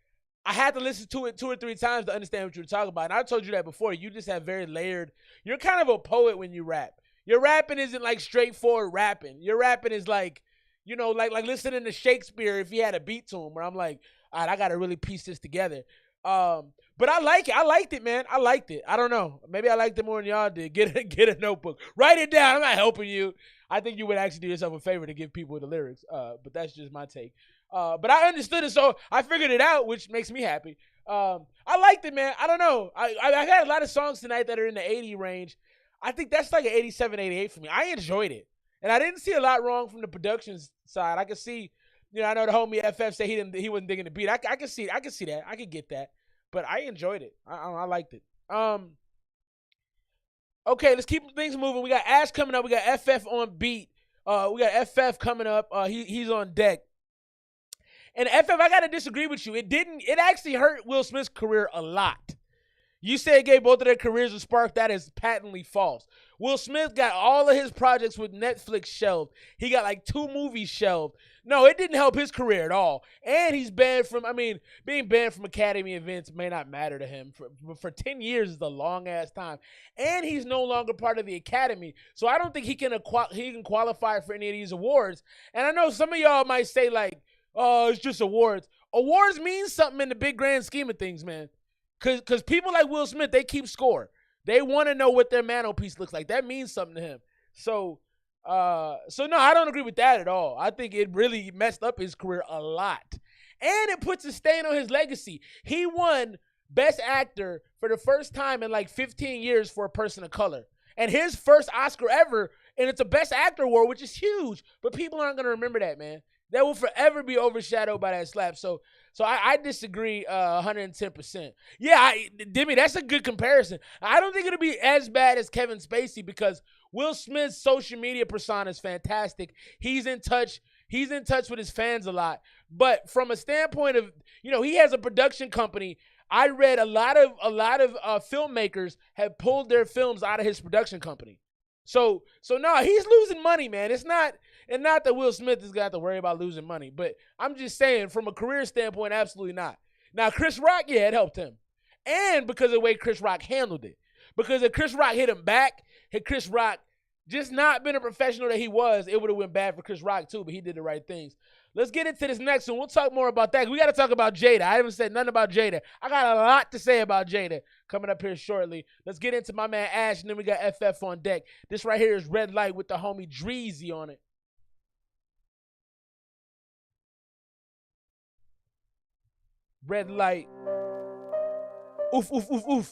I had to listen to it 2 or 3 times to understand what you were talking about. And I told you that before. You just have very layered. You're kind of a poet when you rap. Your rapping isn't like straightforward rapping. Your rapping is like, you know, like listening to Shakespeare if he had a beat to him, where I'm like, all right, I got to really piece this together. But I like it. I liked it, man. I liked it. I don't know. Maybe I liked it more than y'all did. Get a notebook. Write it down. I'm not helping you. I think you would actually do yourself a favor to give people the lyrics. But that's just my take. But I understood it, so I figured it out, which makes me happy. I liked it, man. I don't know. I've had a lot of songs tonight that are in the 80 range. I think that's like an 87, 88 for me. I enjoyed it. And I didn't see a lot wrong from the production side. I could see, you know, I know the homie FF said he wasn't digging the beat. I can see that. I could get that. But I enjoyed it. I liked it. Okay, let's keep things moving. We got Ash coming up. We got FF on beat. We got FF coming up. He's on deck. And FF, I gotta disagree with you. It actually hurt Will Smith's career a lot. You said it gave both of their careers a spark. That is patently false. Will Smith got all of his projects with Netflix shelved. He got like 2 movies shelved. No, it didn't help his career at all. And he's banned from, being banned from Academy events may not matter to him. For 10 years is a long-ass time. And he's no longer part of the Academy. So I don't think he can qualify for any of these awards. And I know some of y'all might say, like, oh, it's just awards. Awards mean something in the big grand scheme of things, man. Because people like Will Smith, they keep score. They want to know what their mantelpiece looks like. That means something to him. So no, I don't agree with that at all. I think it really messed up his career a lot. And it puts a stain on his legacy. He won Best Actor for the first time in like 15 years for a person of color. And his first Oscar ever, and it's a Best Actor award, which is huge. But people aren't going to remember that, man. That will forever be overshadowed by that slap. So I disagree 110%. Yeah, Demi, that's a good comparison. I don't think it'll be as bad as Kevin Spacey because Will Smith's social media persona is fantastic. He's in touch with his fans a lot. But from a standpoint of, you know, he has a production company. I read a lot of filmmakers have pulled their films out of his production company. So no, he's losing money, man. It's not that Will Smith has got to worry about losing money, but I'm just saying from a career standpoint, absolutely not. Now, Chris Rock, yeah, it helped him. And because of the way Chris Rock handled it. Because if Chris Rock hit him back, had Chris Rock just not been a professional that he was, it would have went bad for Chris Rock too, but he did the right things. Let's get into this next one. We'll talk more about that. We got to talk about Jada. I haven't said nothing about Jada. I got a lot to say about Jada coming up here shortly. Let's get into my man Ash, and then we got FF on deck. This right here is Red Light with the homie Dreezy on it. Red Light. Oof, oof, oof, oof.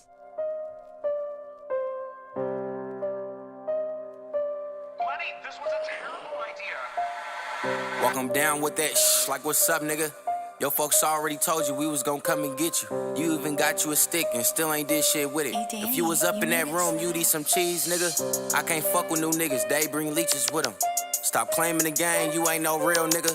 Buddy, this was a terrible idea. Walk 'em down with that like what's up, nigga? Your folks already told you we was gonna come and get you. You even got you a stick and still ain't did shit with it. If you was up in that room, you'd eat some cheese, nigga. I can't fuck with new niggas, they bring leeches with them. Stop claiming the game, you ain't no real nigga.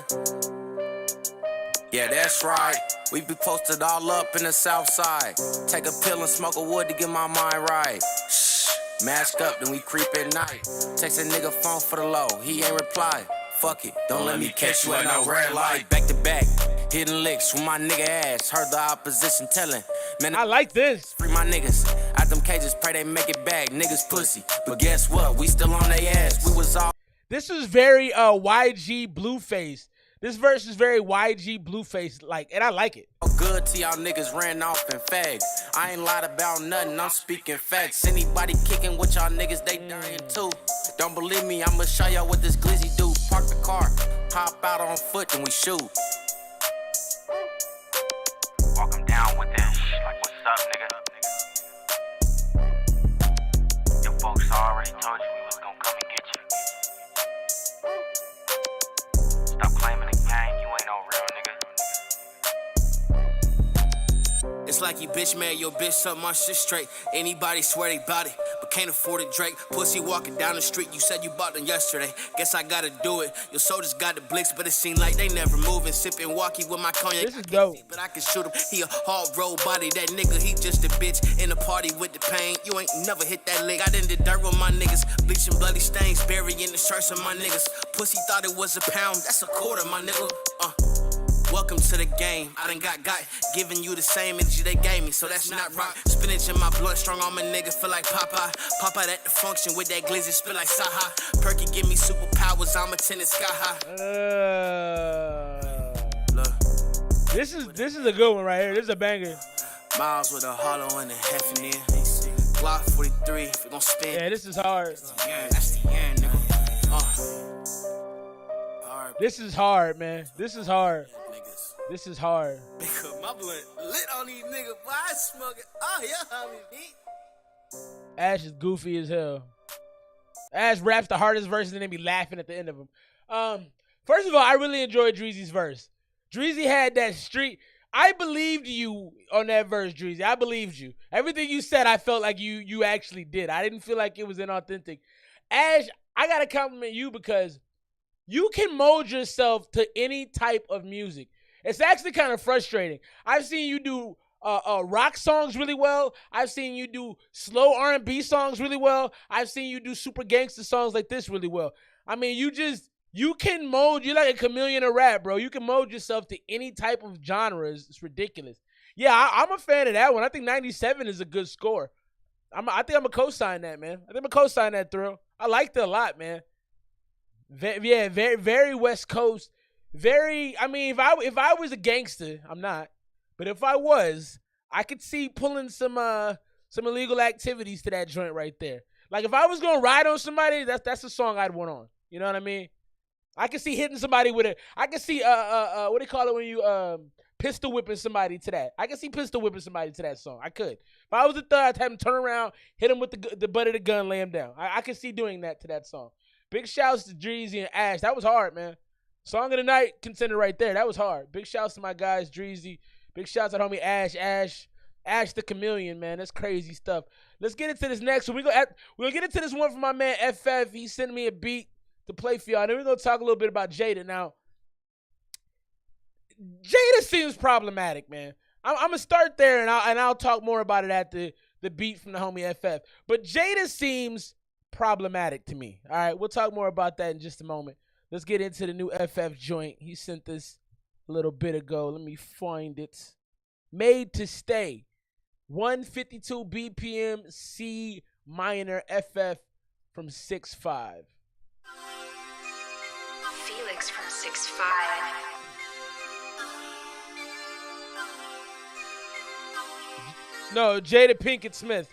Yeah, that's right. We be posted all up in the south side. Take a pill and smoke a wood to get my mind right. Shh, mask up, then we creep at night. Text a nigga phone for the low, he ain't reply. Fuck it, don't let me catch you at no red light. Back to back, hitting licks with my nigga ass. Heard the opposition telling, man, I like this. Free my niggas out them cages, pray they make it back. Niggas pussy, but guess what? We still on they ass. We was all. This is very YG Blueface. This verse is very YG Blueface like, and I like it. Good to y'all niggas ran off and fagged. I ain't lied about nothing, I'm speaking facts. Anybody kicking with y'all niggas, they dying too. Don't believe me, I'ma show y'all what this glizzy do. Park the car, hop out on foot, and we shoot. Walk 'em down with that like what's up, nigga? Your folks already told you we was gonna come and get you. Stop claiming the gang, you ain't no real nigga. It's like you bitch mad, your bitch suck my shit straight. Anybody swear they bout it. can't afford it, Drake. Pussy walking down the street, you said you bought them yesterday. Guess I gotta do it. Your soldiers got the blicks, but it seem like they never moving. Sipping walkie with my cognac. This is dope. But I can shoot him. He a hard road body. That nigga, he just a bitch in a party with the pain. You ain't never hit that lick. I done did dirt with my niggas. Bleaching bloody stains, burying the shirts of my niggas. Pussy thought it was a pound. That's a quarter, my nigga. Welcome to the game. I done got giving you the same energy they gave me, so that's not right. Spinach in my blood, strong on my nigga, feel like Popeye. Popeye at the function with that glizzy, spit like Saha. Perky give me superpowers, I'm attending sky high. This is a good one right here. This is a banger. Miles with a hollow and a heffing in. Glock 43, if we gon' spin. Yeah, this is hard. That's the end, nigga. This is hard, man. This is hard. This is hard. Because my blunt lit on these niggas, boy, I smoking. Oh, yeah, homie, Ash is goofy as hell. Ash raps the hardest verses and then be laughing at the end of them. First of all, I really enjoyed Dreezy's verse. Dreezy had that street. I believed you on that verse, Dreezy. I believed you. Everything you said, I felt like you actually did. I didn't feel like it was inauthentic. Ash, I got to compliment you because you can mold yourself to any type of music. It's actually kind of frustrating. I've seen you do rock songs really well. I've seen you do slow R&B songs really well. I've seen you do super gangster songs like this really well. I mean, you can mold. You're like a chameleon of rap, bro. You can mold yourself to any type of genre. It's ridiculous. Yeah, I'm a fan of that one. I think 97 is a good score. I think I'm going to co-sign that, man. I think I'm going to co-sign that, Thrill. I liked it a lot, man. Very, very West Coast. Very, I mean, if I was a gangster, I'm not, but if I was, I could see pulling some illegal activities to that joint right there. Like if I was gonna ride on somebody, that's the song I'd want on. You know what I mean? I could see hitting somebody with it. I could see what do you call it when you pistol whipping somebody to that. I could see pistol whipping somebody to that song. I could. If I was a thug, I'd have him turn around, hit him with the butt of the gun, lay him down. I could see doing that to that song. Big shouts to Dreezy and Ash. That was hard, man. Song of the night contender right there. That was hard. Big shouts to my guys, Dreezy. Big shouts to homie Ash the Chameleon, man. That's crazy stuff. Let's get into this next one. We're gonna get into this one from my man FF. He sent me a beat to play for y'all. And then we're gonna talk a little bit about Jada. Now, Jada seems problematic, man. I'm gonna start there and I'll talk more about it at the beat from the homie FF. But Jada seems problematic to me. All right, we'll talk more about that in just a moment. Let's get into the new FF joint. He sent this a little bit ago. Let me find it. Made to Stay. 152 BPM C minor FF from 6'5". Felix from 6'5". No, Jada Pinkett Smith.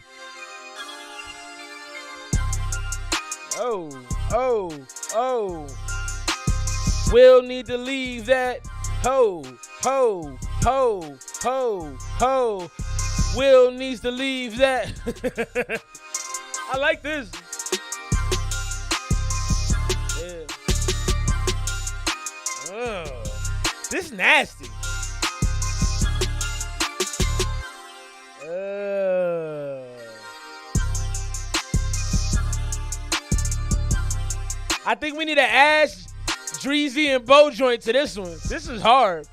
Oh. We'll need to leave that. Ho. Will needs to leave that. I like this. Yeah. This nasty. I think we need to add Dreezy and Bo joint to this one. This is hard.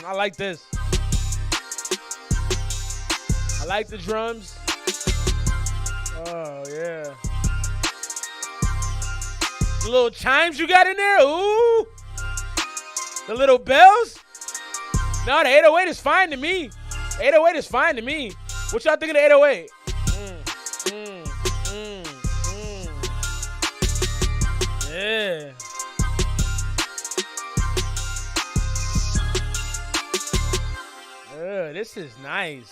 I like this. I like the drums. Oh, yeah. The little chimes you got in there. Ooh. The little bells. No, the 808 is fine to me. 808 is fine to me. What y'all think of the 808? Yeah. This is nice.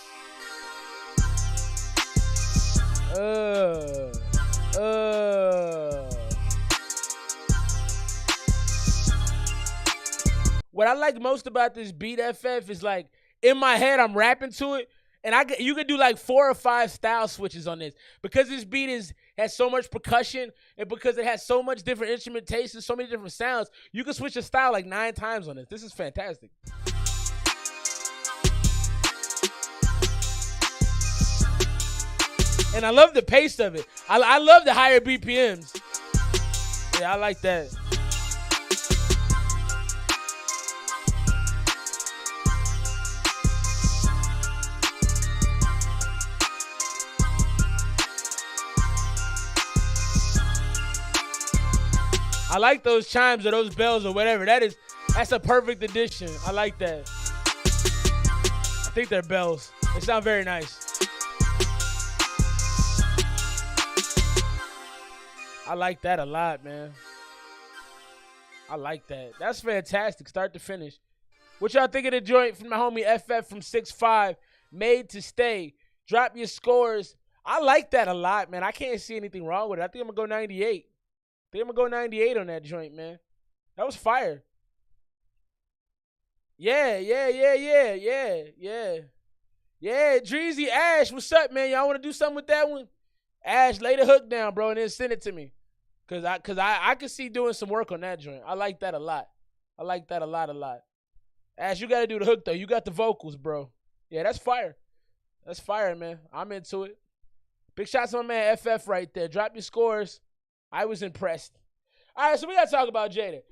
What I like most about this beat, FF, is like in my head I'm rapping to it, and you could do like 4 or 5 style switches on this because this beat is has so much percussion, and because it has so much different instrumentation, so many different sounds, you can switch your style like 9 times on this. This is fantastic. And I love the pace of it. I love the higher BPMs. Yeah, I like that. I like those chimes or those bells or whatever. That's a perfect addition. I like that. I think they're bells. They sound very nice. I like that a lot, man. I like that. That's fantastic, start to finish. What y'all think of the joint from my homie FF from 6'5", Made to Stay? Drop your scores. I like that a lot, man. I can't see anything wrong with it. I think I'm going to go 98. I'm going to go 98 on that joint, man. That was fire. Yeah. Yeah, Dreezy, Ash, what's up, man? Y'all want to do something with that one? Ash, lay the hook down, bro, and then send it to me. Cause I could see doing some work on that joint. I like that a lot. I like that a lot. Ash, you got to do the hook, though. You got the vocals, bro. Yeah, that's fire. That's fire, man. I'm into it. Big shots to my man FF right there. Drop your scores. I was impressed. All right, so we got to talk about Jada.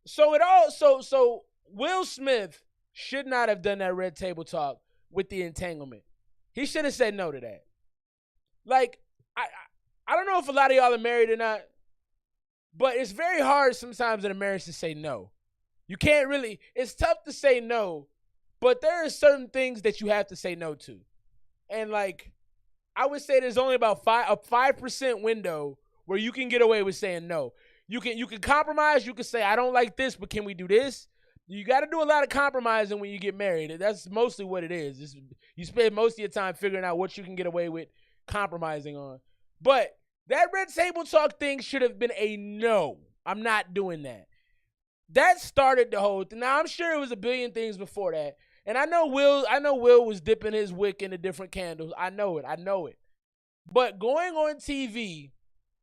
So Will Smith should not have done that Red Table Talk with the entanglement. He should have said no to that. Like, I don't know if a lot of y'all are married or not, but it's very hard sometimes in a marriage to say no. You can't really, it's tough to say no, but there are certain things that you have to say no to. And like, I would say there's only about a 5% window where you can get away with saying no. You can compromise. You can say, I don't like this, but can we do this? You got to do a lot of compromising when you get married. That's mostly what it is. You spend most of your time figuring out what you can get away with compromising on. But that Red Table Talk thing should have been a no. I'm not doing that. That started the whole thing. Now, I'm sure it was a billion things before that. And I know Will was dipping his wick into different candles. I know it. But going on TV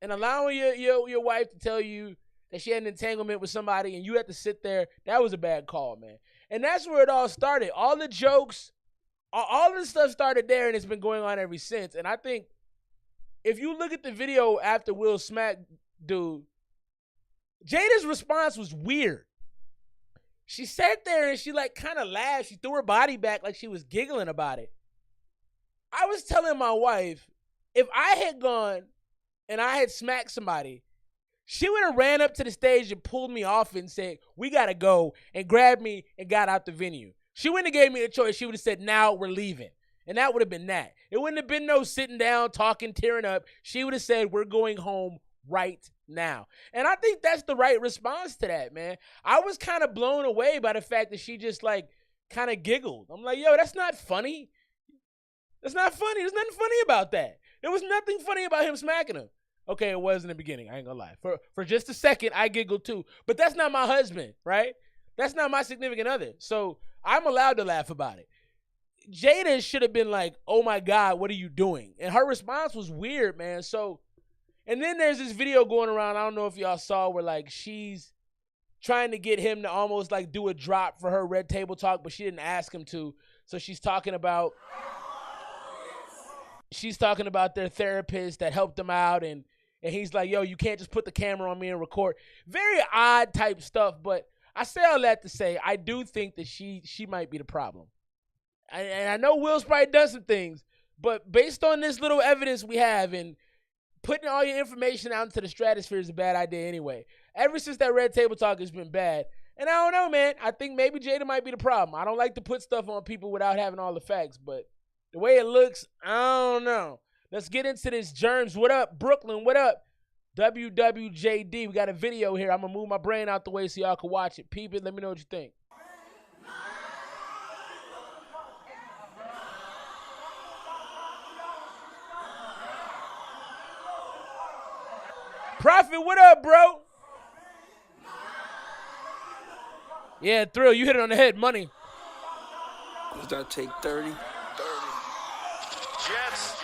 and allowing your wife to tell you that she had an entanglement with somebody and you had to sit there, that was a bad call, man. And that's where it all started. All the jokes, all the stuff started there, and it's been going on ever since. And I think if you look at the video after Will smacked dude, Jada's response was weird. She sat there and she like kind of laughed. She threw her body back like she was giggling about it. I was telling my wife, if I had gone and I had smacked somebody, she would have ran up to the stage and pulled me off and said, we got to go, and grabbed me and got out the venue. She wouldn't have gave me a choice. She would have said, now we're leaving. And that would have been that. It wouldn't have been no sitting down, talking, tearing up. She would have said, we're going home right now. And I think that's the right response to that, man. I was kind of blown away by the fact that she just like kind of giggled. I'm like, yo, that's not funny. That's not funny. There's nothing funny about that. There was nothing funny about him smacking her. Okay, it was in the beginning. I ain't gonna lie. For just a second, I giggled too. But that's not my husband, right? That's not my significant other. So I'm allowed to laugh about it. Jada should have been like, oh my God, what are you doing? And her response was weird, man. So, and then there's this video going around, I don't know if y'all saw, where like she's trying to get him to almost like do a drop for her Red Table Talk, but she didn't ask him to. So she's talking about their therapist that helped them out, and he's like, yo, you can't just put the camera on me and record. Very odd type stuff, but I say all that to say I do think that she might be the problem. And I know Will's probably done some things, but based on this little evidence we have, and putting all your information out into the stratosphere is a bad idea anyway. Ever since that Red Table Talk has been bad. And I don't know, man. I think maybe Jada might be the problem. I don't like to put stuff on people without having all the facts, but the way it looks, I don't know. Let's get into this. Germs, what up? Brooklyn, what up? WWJD, we got a video here. I'm going to move my brain out the way so y'all can watch it. Peep it. Let me know what you think. Prophet, what up, bro? Yeah, Thrill, you hit it on the head. Money. Does that take 30? Jets.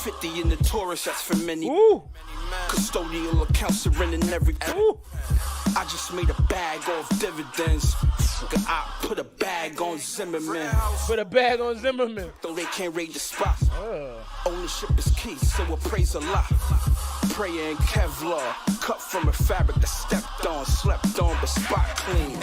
50 in the Taurus, that's for many. Ooh. Custodial accounts surrendering everything. Ooh. I just made a bag off dividends. I put a bag on Zimmerman. Put a bag on Zimmerman. Though they can't raid the spot. Ownership is key, so we'll praise a lot. Prayer and Kevlar, cut from a fabric that stepped on, slept on, but spot clean.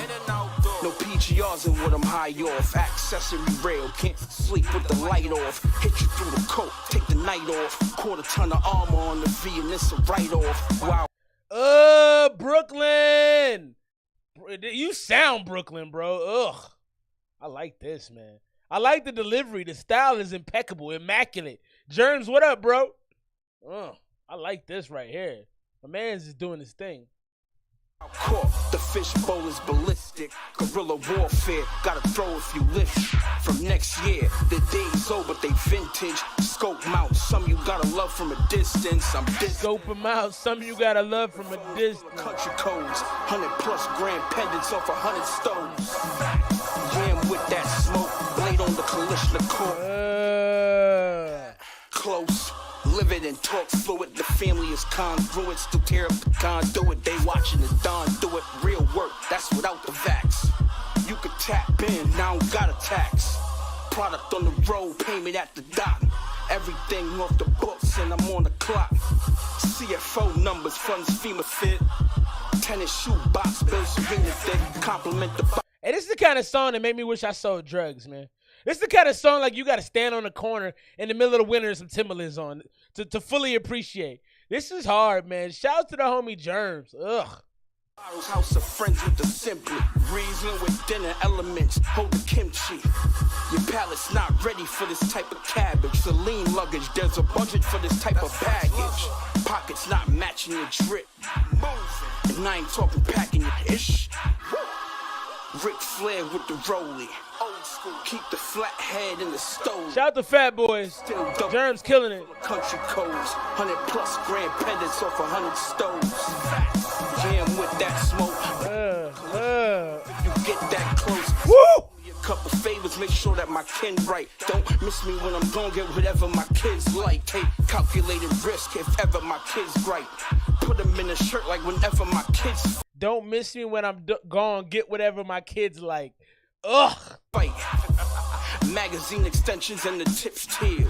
No PGRs in what I'm high off. Accessory rail, can't sleep with the light off. Hit you through the coat, take the night off. Quarter ton of armor on the V, and it's a write off. Wow. Brooklyn. You sound Brooklyn, bro. Ugh. I like this, man. I like the delivery. The style is impeccable, immaculate. Germs, what up, bro? I like this right here. My man's just doing his thing. The fish bowl is ballistic. Guerrilla warfare, gotta throw if you lift. From next year, the days old, but they vintage. Scope mount, some you gotta love from a distance. I'm scope them out, some you gotta love from a distance. Country codes, 100+ grand pendants off 100 stones. Jam with that smoke, blade on the Kalishnikov. Close. Live it and talk fluid. The family is congruent. Still tear up the conduit. They watching the Don do it. Real work, that's without the vax. You could tap in, now I don't got a tax. Product on the road, payment at the dock. Everything off the books and I'm on the clock. CFO numbers, funds, FEMA fit. Tennis shoe box, bills, Serena thick. Compliment the box. Hey, this is the kind of song that made me wish I sold drugs, man. This is the kind of song like you got to stand on the corner in the middle of the winter and some Timberlands on to fully appreciate. This is hard, man. Shout out to the homie Germs. Ugh. House of friends with the simply. Reason with dinner elements. Hold the kimchi. Your palate's not ready for this type of cabbage. Celine luggage. There's a budget for this type of baggage. Pockets not matching your drip. And I ain't talking packing your ish. Ric Flair with the rollie. Old school, keep the flat head in the stove. Shout out to Fat Boys. Germs killing it. Country codes, 100+ grand pendants off 100 stoves. Jam with that smoke. If you get that close, woo! A couple favors, make sure that my kin right. Don't miss me when I'm gonna get whatever my kids like. Take calculated risk if ever my kids right. Put them in a shirt like whenever my kids. Don't miss me when I'm gone. Get whatever my kids like. Ugh. Fight. Magazine extensions and the tips teal.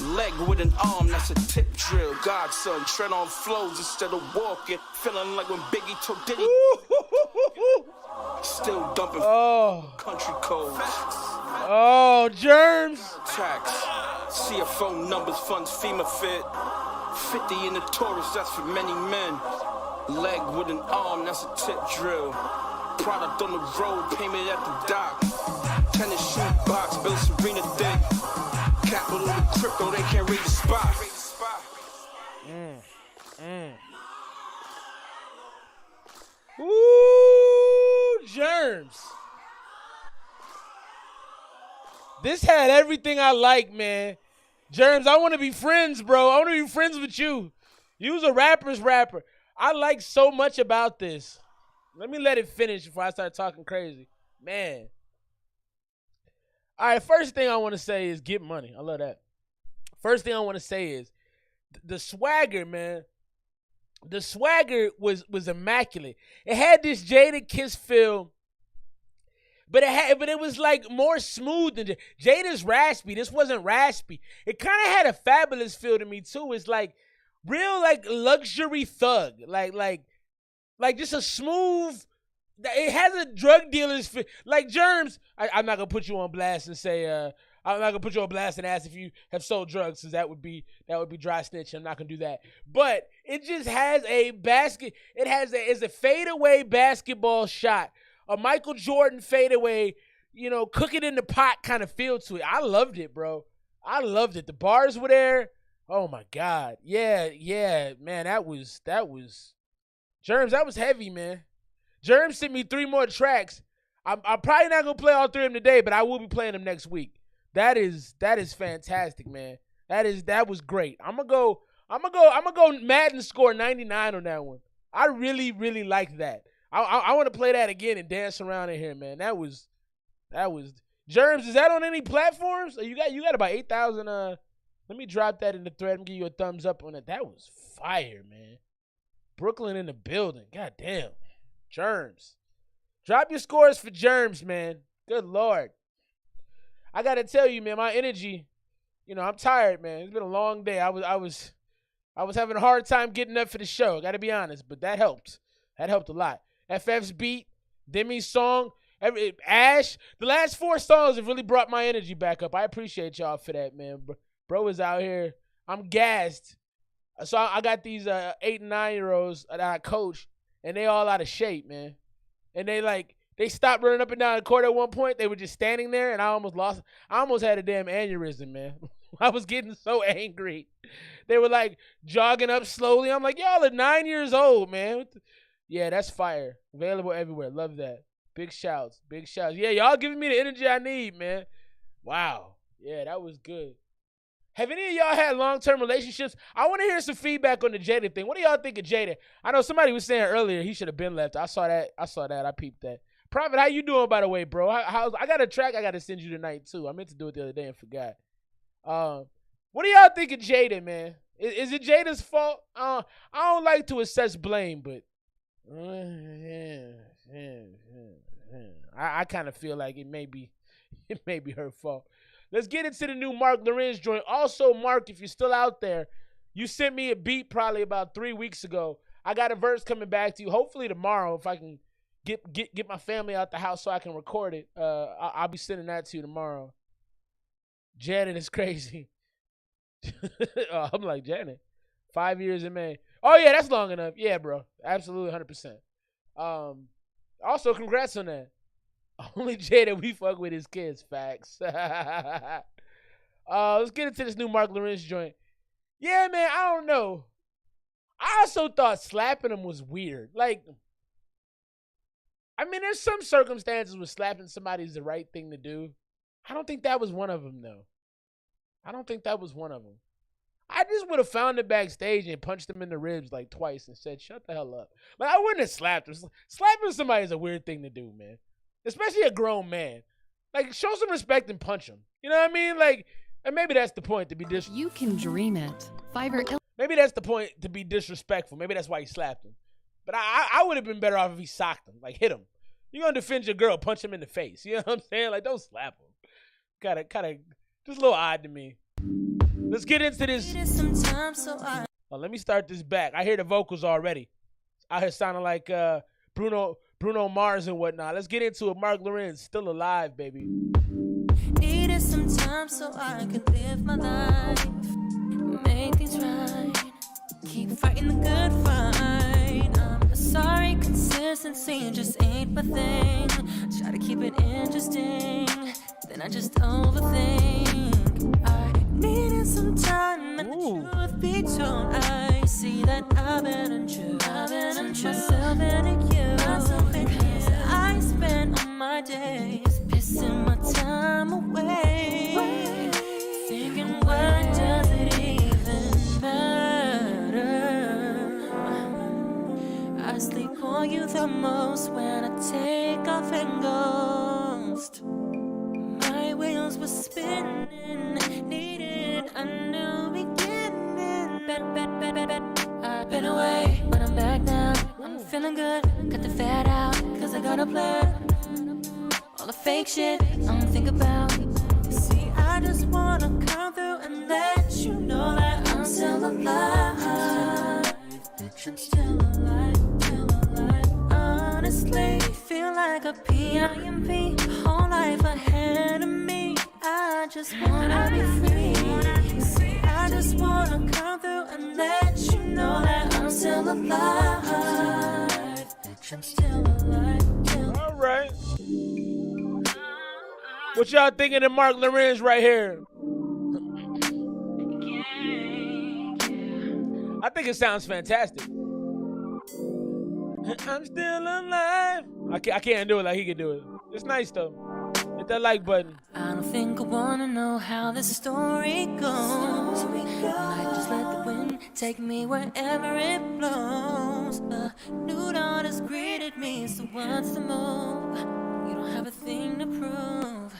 Leg with an arm, that's a tip drill. Godson, tread on flows instead of walking. Feeling like when Biggie took Diddy. Still dumping country codes. Oh, Germs. Tax. CFO numbers, funds, FEMA fit. 50 in the Taurus, that's for many men. Leg with an arm, that's a tip drill. Product on the road, payment at the dock. Tennis shoe box, Bill Serena thick. Capital to crypto, they can't read the spot. Ooh, Germs. This had everything I like, man. Germs, I want to be friends, bro. I want to be friends with you. You's a rapper's rapper. I like so much about this. Let me let it finish before I start talking crazy. Man. All right, first thing I want to say is get money. I love that. First thing I want to say is the swagger, man. The swagger was immaculate. It had this Jada Kiss feel, but it was like more smooth than Jada's raspy. This wasn't raspy. It kind of had a Fabulous feel to me too. It's like real like luxury thug, like just a smooth. It has a drug dealer's feel. Like Germs. I'm not gonna put you on blast and say I'm not gonna put you on blast and ask if you have sold drugs, because that would be dry snitch. I'm not gonna do that. But it just has a basket. It's a fadeaway basketball shot, a Michael Jordan fadeaway. You know, cook it in the pot kind of feel to it. I loved it, bro. I loved it. The bars were there. Oh my God. Yeah, man. That was Germs. That was heavy, man. Germs sent me 3 more tracks. I'm probably not gonna play all 3 of them today, but I will be playing them next week. That is fantastic, man. That was great. I'm gonna go Madden score 99 on that one. I really, really like that. I want to play that again and dance around in here, man. That was Germs. Is that on any platforms? You got about 8,000 Let me drop that in the thread and give you a thumbs up on it. That was fire, man. Brooklyn in the building. God damn. Germs. Drop your scores for Germs, man. Good Lord. I got to tell you, man, my energy, you know, I'm tired, man. It's been a long day. I was having a hard time getting up for the show. Got to be honest, but that helped. That helped a lot. FF's beat, Demi's song, Ash. The last 4 songs have really brought my energy back up. I appreciate y'all for that, man. Bro is out here. I'm gassed. So I got these 8 and 9-year-olds that I coach, and they all out of shape, man. And they stopped running up and down the court at one point. They were just standing there, and I almost had a damn aneurysm, man. I was getting so angry. They were like jogging up slowly. I'm like, y'all are 9 years old, man. Yeah, that's fire. Available everywhere. Love that. Big shouts. Big shouts. Yeah, y'all giving me the energy I need, man. Wow. Yeah, that was good. Have any of y'all had long-term relationships? I want to hear some feedback on the Jada thing. What do y'all think of Jada? I know somebody was saying earlier he should have been left. I saw that. I peeped that. Prophet, how you doing, by the way, bro? I got a track I got to send you tonight, too. I meant to do it the other day and forgot. What do y'all think of Jada, man? Is it Jada's fault? I don't like to assess blame, but I kind of feel like it may be her fault. Let's get into the new Mark Lorenz joint. Also, Mark, if you're still out there, you sent me a beat probably about 3 weeks ago. I got a verse coming back to you. Hopefully tomorrow, if I can get my family out the house so I can record it. I'll be sending that to you tomorrow. Janet is crazy. I'm like, Janet, 5 years in May. Oh, yeah, that's long enough. Yeah, bro. Absolutely 100%. Also, congrats on that. Only Jada we fuck with his kids. Facts. Let's get into this new Mark Lorenz joint. Yeah, man, I don't know. I also thought slapping him was weird. Like, I mean, there's some circumstances where slapping somebody is the right thing to do. I don't think that was one of them, though. I just would have found him backstage and punched him in the ribs like twice and said, shut the hell up. Like, I wouldn't have slapped him. Slapping somebody is a weird thing to do, man. Especially a grown man. Like, show some respect and punch him. You know what I mean? Like, and maybe that's the point, to be disrespectful. You can dream it. Maybe that's the point, to be disrespectful. Maybe that's why he slapped him. But I would have been better off if he socked him. Like, hit him. You're going to defend your girl, punch him in the face. You know what I'm saying? Like, don't slap him. Kind of, just a little odd to me. Let's get into this. Let me start this back. I hear the vocals already. I hear sounding like Bruno Mars and whatnot. Let's get into it. Mark Lorenz, still alive, baby. Needed some time so I could live my life, make things right, keep fighting the good fight. I'm sorry, consistency just ain't my thing. Try to keep it interesting, then I just overthink. I needed some time and the truth be told, I see that I've been untrue. Myself and you. I spend all my days pissing my time away, thinking what does it even matter? I sleep on you the most when I take off and ghost. My wheels were spinning, needed a new beginning. I've been away, but I'm back now. I'm feeling good, got the fat out, cause I got a plan. All the fake shit, I don't think about. See, I just wanna come through and let you know that I'm still alive. I'm still alive, honestly, feel like a PIMP. Whole life ahead of me, I just wanna be free. See, I just wanna come through and let you know that I'm still alive. I'm still alive. All right. What y'all thinking of Mark Lorenz right here? I think it sounds fantastic. I'm still alive. I can't do it like he can do it. It's nice though. Hit that like button. I don't think I wanna know how this story goes. I just let the wind take me wherever it blows. A new dawn has greeted me, so what's the move? You don't have a thing to prove,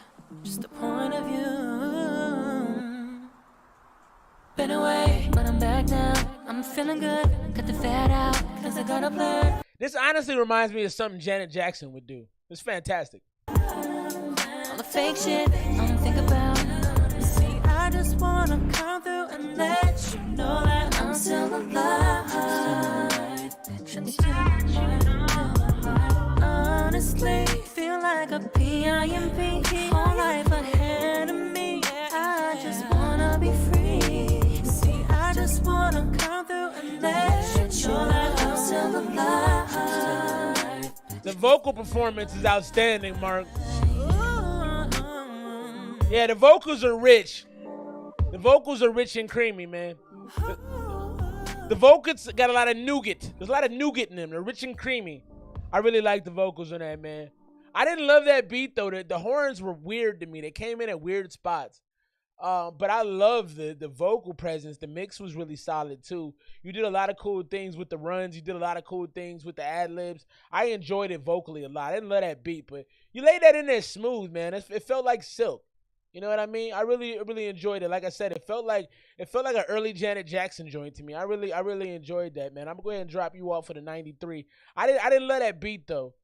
just a point of view. the fat out, cause I got a plan. This honestly reminds me of something Janet Jackson would do. It's fantastic. All the fake shit I don't think about. See, I just wanna come through and let you know that I'm still alive. Honestly, feel like a PIMP. Whole life ahead of me. I just wanna be free. See, I just wanna come through and let you know that I'm still alive. The vocal performance is outstanding, Mark. Yeah, the vocals are rich. The vocals are rich and creamy, man. The vocals got a lot of nougat. There's a lot of nougat in them. They're rich and creamy. I really like the vocals on that, man. I didn't love that beat, though. The horns were weird to me. They came in at weird spots. But I love the vocal presence. The mix was really solid, too. You did a lot of cool things with the runs. You did a lot of cool things with the ad-libs. I enjoyed it vocally a lot. I didn't love that beat, but you laid that in there smooth, man. It felt like silk. You know what I mean? I really enjoyed it. Like I said, it felt like an early Janet Jackson joint to me. I really enjoyed that, man. I'm gonna go ahead and drop you off for the 93. I didn't love that beat though.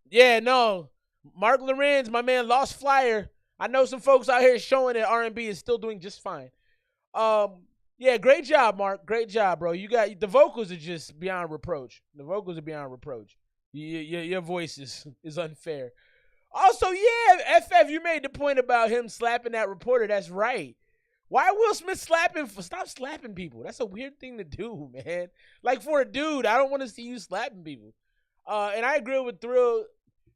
Yeah, no. Mark Lorenz, my man, Lost Flyer. I know some folks out here showing that R&B is still doing just fine. Yeah, great job, Mark. Great job, bro. You got the vocals are just beyond reproach. The vocals are beyond reproach. Your voice is unfair. Also, yeah, FF, you made the point about him slapping that reporter. That's right. Why Will Smith slapping? Stop slapping people. That's a weird thing to do, man. Like, for a dude, I don't want to see you slapping people. And I agree with Thrill.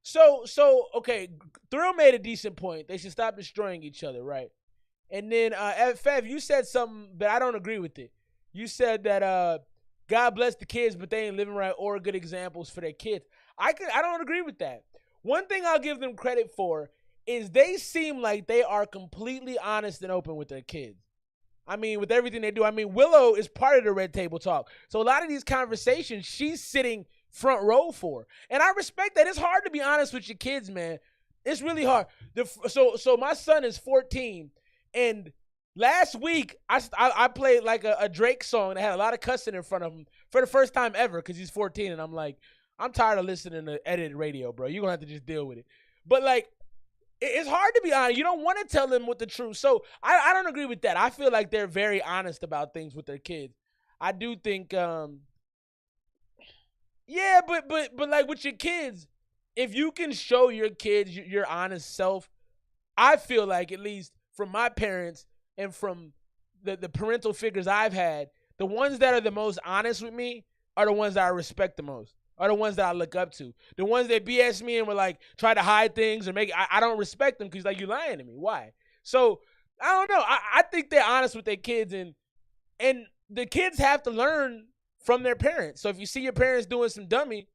So, okay, Thrill made a decent point. They should stop destroying each other, right? And then, FF, you said something, but I don't agree with it. You said that God bless the kids, but they ain't living right or good examples for their kids. I don't agree with that. One thing I'll give them credit for is they seem like they are completely honest and open with their kids. I mean, with everything they do. I mean, Willow is part of the Red Table Talk. So a lot of these conversations, she's sitting front row for. And I respect that. It's hard to be honest with your kids, man. It's really hard. So my son is 14, and last week I played like a Drake song that had a lot of cussing in front of him for the first time ever because he's 14, and I'm like, I'm tired of listening to edited radio, bro. You're going to have to just deal with it. But, like, it's hard to be honest. You don't want to tell them what the truth. So, I don't agree with that. I feel like they're very honest about things with their kids. I do think, yeah, but like, with your kids, if you can show your kids your honest self, I feel like, at least from my parents and from the parental figures I've had, the ones that are the most honest with me are the ones that I respect the most. Are the ones that I look up to. The ones that BS me and were like, try to hide things or make I don't respect them because like, you're lying to me. Why? So, I don't know. I think they're honest with their kids, and the kids have to learn from their parents. So if you see your parents doing some dummy,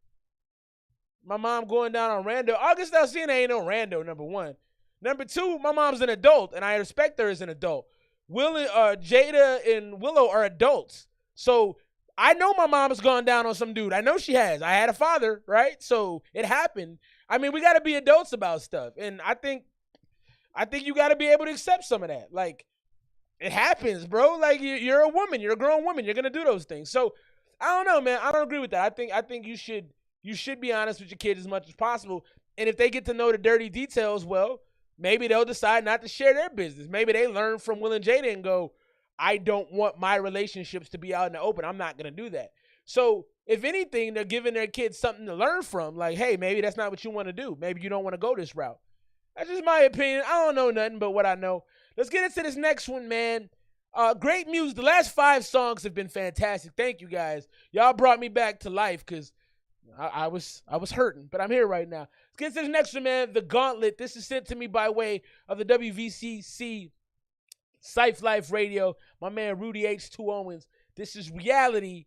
my mom going down on rando, August Alsina ain't no rando, number one. Number two, my mom's an adult, and I respect her as an adult. Jada and Willow are adults. So I know my mom has gone down on some dude. I know she has. I had a father, right? So it happened. I mean, we got to be adults about stuff. And I think you got to be able to accept some of that. Like, it happens, bro. Like, you're a woman. You're a grown woman. You're going to do those things. So, I don't know, man. I don't agree with that. I think you should be honest with your kids as much as possible. And if they get to know the dirty details, well, maybe they'll decide not to share their business. Maybe they learn from Will and Jada and go, I don't want my relationships to be out in the open. I'm not going to do that. So if anything, they're giving their kids something to learn from. Like, hey, maybe that's not what you want to do. Maybe you don't want to go this route. That's just my opinion. I don't know nothing but what I know. Let's get into this next one, man. Great music. The last 5 songs have been fantastic. Thank you, guys. Y'all brought me back to life because I was hurting, but I'm here right now. Let's get into this next one, man. The Gauntlet. This is sent to me by way of the WVCC Syfe Life Radio, my man Rudy H2 Owens. This is Reality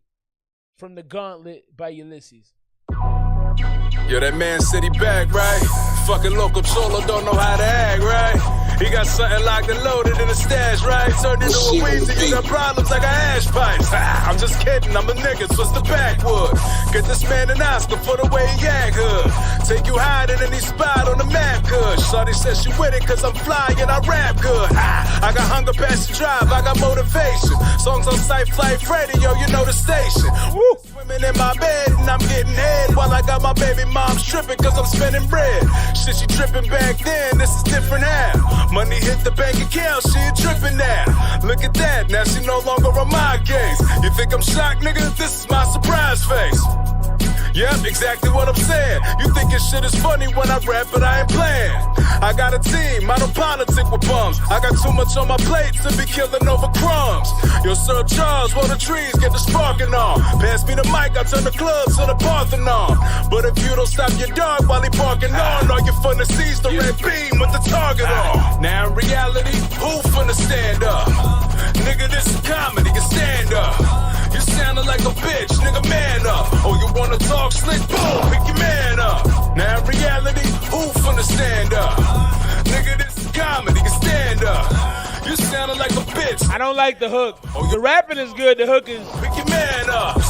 from The Gauntlet by Ulysses. Yo, that man said he back, right? Fucking local cholo don't know how to act, right? He got something locked and loaded in the stash, right? Turned into a Weezy, you got problems like a ash pipe. I'm just kidding, I'm a nigga, twist the backwood. Get this man an Oscar for the way he act hood. Take you higher than any spot on the map, good. Shawty says she with it cause I'm fly and I rap good. I got hunger past the drive, I got motivation. Songs on Sight Flight Radio, you know the station. Woo. Swimming in my bed and I'm getting head while I got my baby mom stripping cause I'm spending bread. Shit, she tripping back then, this is different now. Money hit the bank account, she ain't tripping now. Look at that, now she no longer on my case. You think I'm shocked, nigga? This is my surprise face. Yep, exactly what I'm saying. You think this shit is funny when I rap, but I ain't playing. I got a team, I don't politic with bums. I got too much on my plate to be killing over crumbs. Yo, Sir Charles, roll the trees, get the sparking on. Pass me the mic, I turn the club to the Parthenon. But if you don't stop your dog while he barking on, all you finna see's the red beam with the target on. Now in reality, who finna stand up? Nigga, this is comedy, you stand up. You sounding like a bitch, nigga, man up. Oh, you wanna talk slick? Boom, pick your man up. Now in reality, who finna stand up? Nigga, this is comedy, you stand up. You sounding like a bitch. I don't like the hook. Oh, the rapping is good, the hook is... Pick your man up.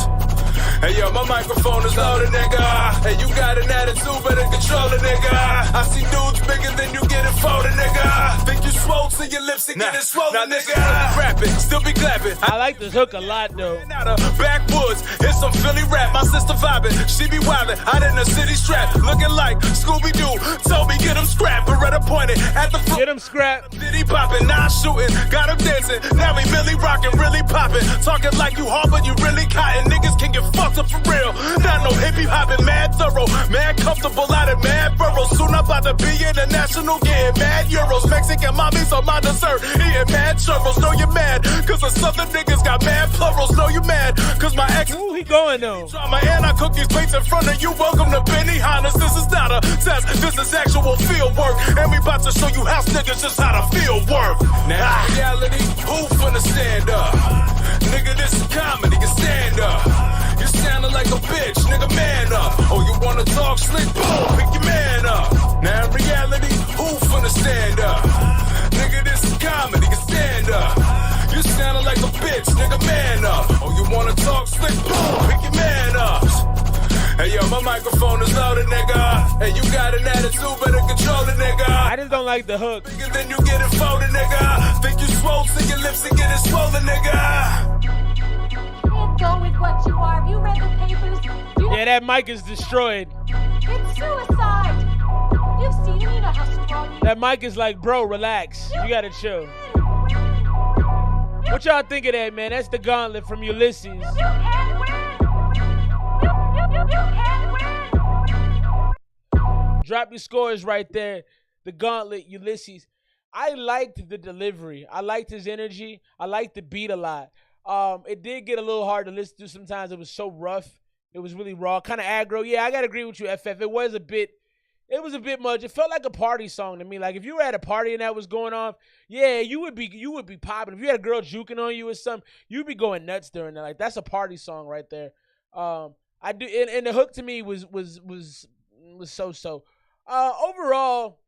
Hey yo, my microphone is loaded, nigga. Hey, you got an attitude, better control it, nigga. I see dudes bigger than you getting folded, nigga. Think you swole to your lips and getting swollen, nigga. Rapping, still be clapping. I like this hook a lot, though. Out of backwoods, here's some Philly rap. My sister vibing, she be wildin'. Out in the city strap, looking like Scooby-Doo. Told me get him scrapped, Beretta pointed at the front. Get him scrapped. Did he poppin', now shooting, got him dancing. Now he really rockin', really poppin'. Talking like you hard, but you really cotton. Niggas can get fucked up for real. Not no hippie hopping, mad thorough, mad comfortable out of mad boroughs. Soon I'm about to be international, getting mad euros. Mexican mommies on my dessert, eating mad churros. Know you mad, cause the southern niggas got mad plurals. Know you mad, cause my ex. Ooh, he going though. Drama and I cook these plates in front of you. Welcome to Benny Hannes. This is not a test, this is actual field work. And we about to show you house niggas just how to field work. Now in reality, who finna stand up? Nigga, this is comedy, you stand up. You sounding like a bitch, nigga, man up. Oh, you wanna talk slick? Boom, pick your man up. Now in reality, who finna stand up? Nigga, this is comedy, you stand up. You sounding like a bitch, nigga, man up. Oh, you wanna talk slick? Boom, pick your man up. Hey yo, my microphone is loaded, nigga. Hey, you got an attitude, better control it, nigga. I just don't like the hook. Nigga, then you get it folded, nigga. Think you swole to your lips and get it swollen, nigga. Go with what you are. Have you read the papers? Yeah, that mic is destroyed. It's suicide. You've seen, you know how strong you are. That mic is like, bro, relax. You gotta chill. What y'all think of that, man? That's the gauntlet from Ulysses. You can win. You can win. Drop your scores right there. The gauntlet, Ulysses. I liked the delivery. I liked his energy. I liked the beat a lot. It did get a little hard to listen to sometimes. It was so rough. It was really raw, kind of aggro. Yeah, I gotta agree with you, FF. It was a bit much. It felt like a party song to me. Like if you were at a party and that was going off, yeah, you would be popping. If you had a girl juking on you or something, you'd be going nuts during that. Like that's a party song right there. I do, and the hook to me was so. Overall,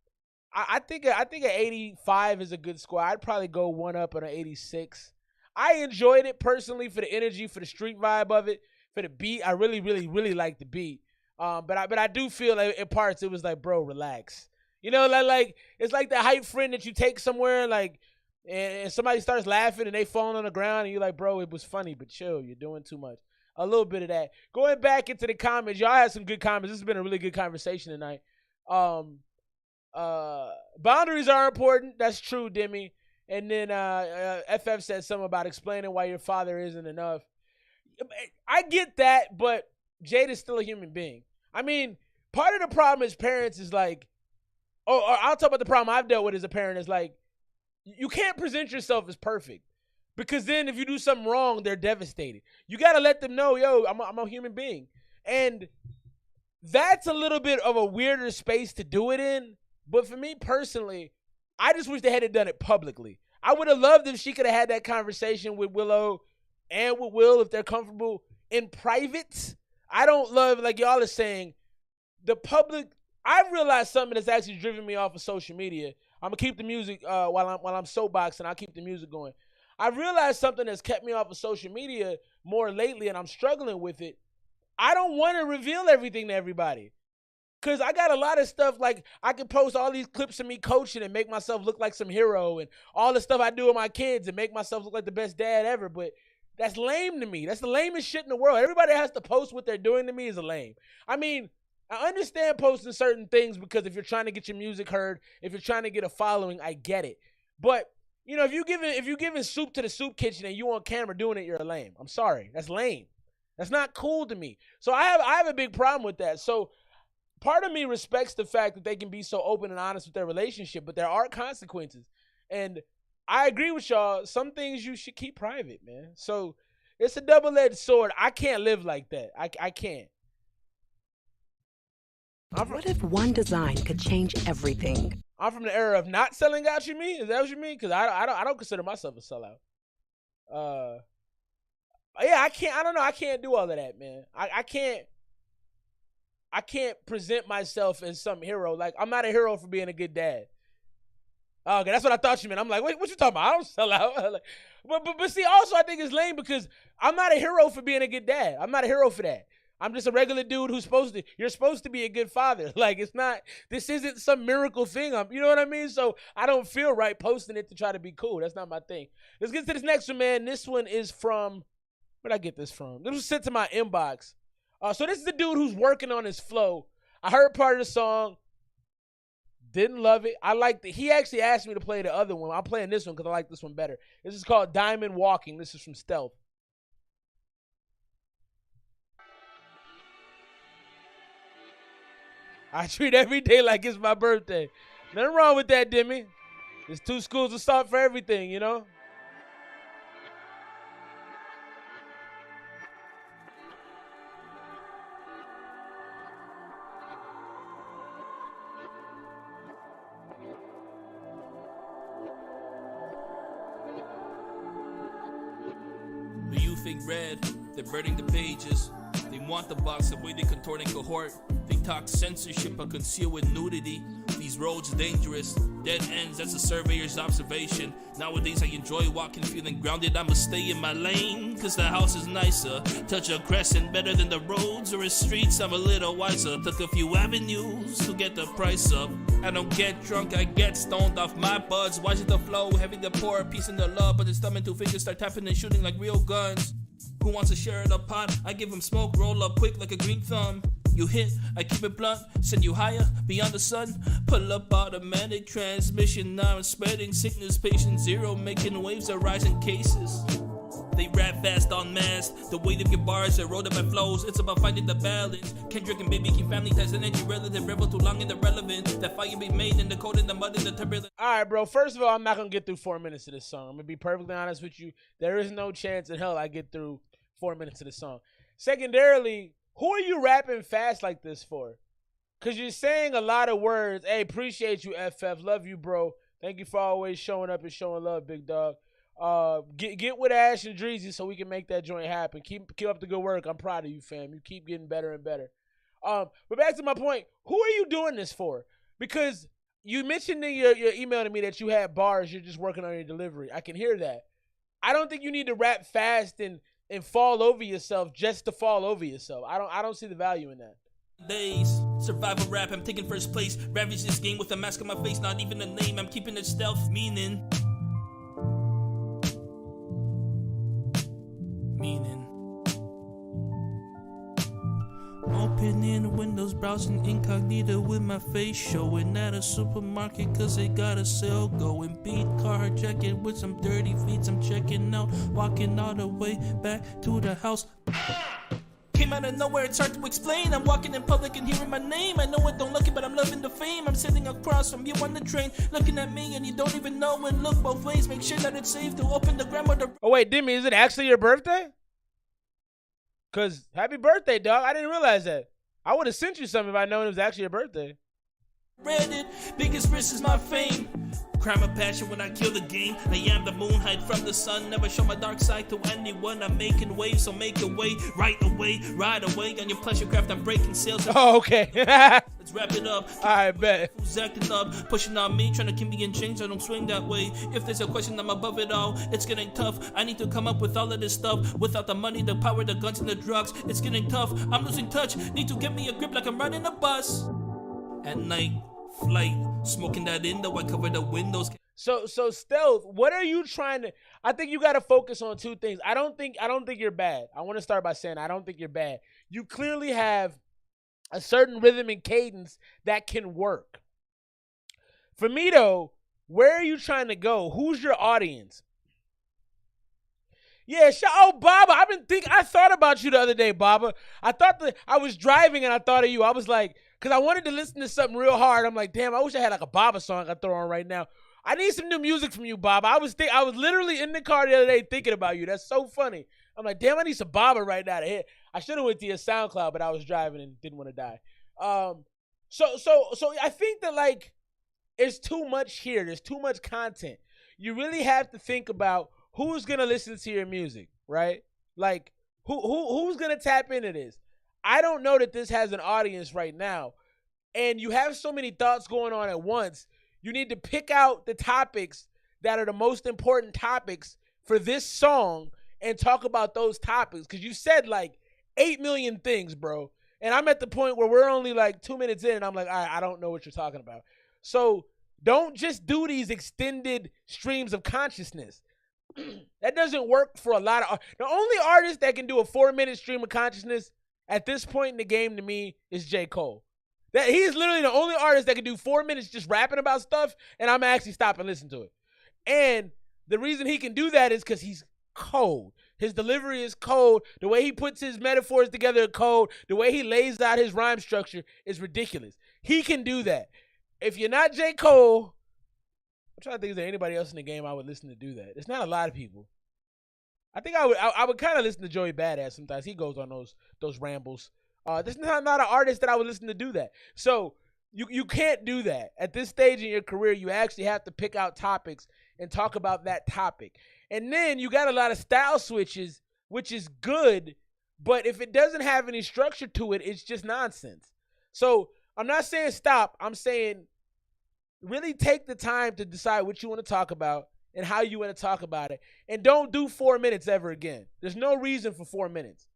I think an 85 is a good score. I'd probably go one up on an 86. I enjoyed it personally for the energy, for the street vibe of it, for the beat. I really like the beat. But I do feel like in parts it was like, bro, relax. You know, like it's like the hype friend that you take somewhere, like, and somebody starts laughing and they fall on the ground and you're like, bro, it was funny, but chill, you're doing too much. A little bit of that. Going back into the comments, y'all had some good comments. This has been a really good conversation tonight. Boundaries are important. That's true, Demi. And then FF said something about explaining why your father isn't enough. I get that, but Jade is still a human being. I mean, part of the problem as parents is like, or I'll talk about the problem I've dealt with as a parent is like, you can't present yourself as perfect. Because then if you do something wrong, they're devastated. You got to let them know, yo, I'm a human being. And that's a little bit of a weirder space to do it in. But for me personally, I just wish they had done it publicly. I would have loved if she could have had that conversation with Willow and with Will if they're comfortable in private. I don't love, like y'all are saying, the public I realized something that's actually driven me off of social media. I'm gonna keep the music while I'm soapboxing. I'll keep the music going. I realized something that's kept me off of social media more lately, and I'm struggling with it. I don't want to reveal everything to everybody. Because I got a lot of stuff, like I can post all these clips of me coaching and make myself look like some hero, and all the stuff I do with my kids and make myself look like the best dad ever. But that's lame to me. That's the lamest shit in the world. Everybody has to post what they're doing to me is a lame. I mean, I understand posting certain things because if you're trying to get your music heard, if you're trying to get a following, I get it. But, you know, if you're giving soup to the soup kitchen and you on camera doing it, you're a lame. I'm sorry. That's lame. That's not cool to me. So I have a big problem with that. So part of me respects the fact that they can be so open and honest with their relationship, but there are consequences. And I agree with y'all. Some things you should keep private, man. So it's a double-edged sword. I can't live like that. I can't. What if one design could change everything? I'm from the era of not selling out, you mean? Is that what you mean? Because I don't consider myself a sellout. Yeah, I can't. I don't know. I can't do all of that, man. I can't present myself as some hero. Like, I'm not a hero for being a good dad. Okay, that's what I thought you meant. I'm like, what you talking about? I don't sell out. Like, but see, also I think it's lame because I'm not a hero for being a good dad. I'm not a hero for that. I'm just a regular dude you're supposed to be a good father. Like, this isn't some miracle thing. You know what I mean? So I don't feel right posting it to try to be cool. That's not my thing. Let's get to this next one, man. This one is from, where'd I get this from? This was sent to my inbox. So this is the dude who's working on his flow. I heard part of the song. Didn't love it. I liked it. He actually asked me to play the other one. I'm playing this one because I like this one better. This is called Diamond Walking. This is from Stealth. I treat every day like it's my birthday. Nothing wrong with that, Demi. There's 2 schools of thought for everything, you know? Do you think red? They're burning the pages. They want the box, the way they contort and cohort. They talk censorship and conceal with nudity. These roads dangerous, dead ends, that's a surveyor's observation. Nowadays I enjoy walking, feeling grounded. I'ma stay in my lane, cause the house is nicer. Touch a crescent better than the roads or the streets, I'm a little wiser. Took a few avenues to get the price up. I don't get drunk, I get stoned off my buds. Watching the flow, having the poor, peace and the love. But it's thumb and 2 fingers start tapping and shooting like real guns. Who wants to share the pot? I give him smoke, roll up quick like a green thumb. You hit, I keep it blunt, send you higher, beyond the sun. Pull up automatic transmission, now I'm spreading sickness, patient zero, making waves of rising cases. They rap fast on mass, the weight of your bars eroded by flows. It's about finding the balance. Kendrick and Baby keep family ties, energy relative, rebel too long and irrelevant. That fire be made in the cold, in the mud, in the turbulence. All right, bro. First of all, I'm not gonna get through 4 minutes of this song. I'm gonna be perfectly honest with you. There is no chance in hell I get through 4 minutes of the song. Secondarily, who are you rapping fast like this for? Because you're saying a lot of words. Hey, appreciate you, FF. Love you, bro. Thank you for always showing up and showing love, big dog. Get with Ash and Dreezy so we can make that joint happen. Keep up the good work. I'm proud of you, fam. You keep getting better and better. But back to my point. Who are you doing this for? Because you mentioned in your email to me that you had bars. You're just working on your delivery. I can hear that. I don't think you need to rap fast and fall over yourself just to fall over yourself. I don't see the value in that. Days, survival rap, I'm taking first place. Ravage this game with a mask on my face, not even a name. I'm keeping it stealth, meaning. Opening the windows, browsing incognito with my face showing at a supermarket cause they got a sale going. Beat car jacket with some dirty feet, I'm checking out, walking all the way back to the house. Came out of nowhere, it's hard to explain. I'm walking in public and hearing my name. I know it don't look it, but I'm loving the fame. I'm sitting across from you on the train, looking at me and you don't even know and look both ways. Make sure that it's safe to open the grandmother. Oh wait, Demi, is it actually your birthday? Cause happy birthday, dog. I didn't realize that. I would have sent you something if I known it was actually your birthday. Reddit, biggest risk is my fame. Crime of passion when I kill the game. I am the moon, hide from the sun. Never show my dark side to anyone. I'm making waves, so make a way. Right away, ride away on your pleasure craft. I'm breaking sales. Oh, okay. Let's wrap it up. I bet. Who's acting up, pushing on me, trying to keep me in chains. I don't swing that way. If there's a question, I'm above it all. It's getting tough. I need to come up with all of this stuff. Without the money, the power, the guns, and the drugs, it's getting tough. I'm losing touch. Need to get me a grip like I'm riding a bus. At night, flight, smoking that indo. I cover the windows. So Stealth, what are you trying to? I think you got to focus on two things. I don't think you're bad. I want to start by saying I don't think you're bad. You clearly have a certain rhythm and cadence that can work. For me though, where are you trying to go? Who's your audience? Yeah, Baba. I thought about you the other day, Baba. I was driving and I thought of you. I was like, because I wanted to listen to something real hard. I'm like, damn, I wish I had like a Baba song I could throw on right now. I need some new music from you, Baba. I was literally in the car the other day thinking about you. That's so funny. I'm like, damn, I need some Baba right now to hit. I should have went to your SoundCloud, but I was driving and didn't want to die. So I think that like it's too much here. There's too much content. You really have to think about who's gonna listen to your music, right? Like who's gonna tap into this? I don't know that this has an audience right now, and you have so many thoughts going on at once. You need to pick out the topics that are the most important topics for this song and talk about those topics, because you said like 8 million things, bro. And I'm at the point where we're only like 2 minutes in and I'm like, all right, I don't know what you're talking about. So don't just do these extended streams of consciousness. That doesn't work for a lot of the only artist that can do a 4-minute stream of consciousness at this point in the game to me is J. Cole. That he's literally the only artist that can do 4 minutes just rapping about stuff and I'm actually stop and listen to it. And the reason he can do that is because he's cold. His delivery is cold. The way he puts his metaphors together is cold. The way he lays out his rhyme structure is ridiculous. He can do that. If you're not J. Cole, I'm trying to think, is there anybody else in the game I would listen to do that? It's not a lot of people. I think I would kind of listen to Joey Badass sometimes. He goes on those rambles. This is not an artist that I would listen to do that. So you can't do that. At this stage in your career, you actually have to pick out topics and talk about that topic. And then you got a lot of style switches, which is good, but if it doesn't have any structure to it, it's just nonsense. So I'm not saying stop. I'm saying really take the time to decide what you want to talk about and how you want to talk about it. And don't do 4 minutes ever again. There's no reason for 4 minutes.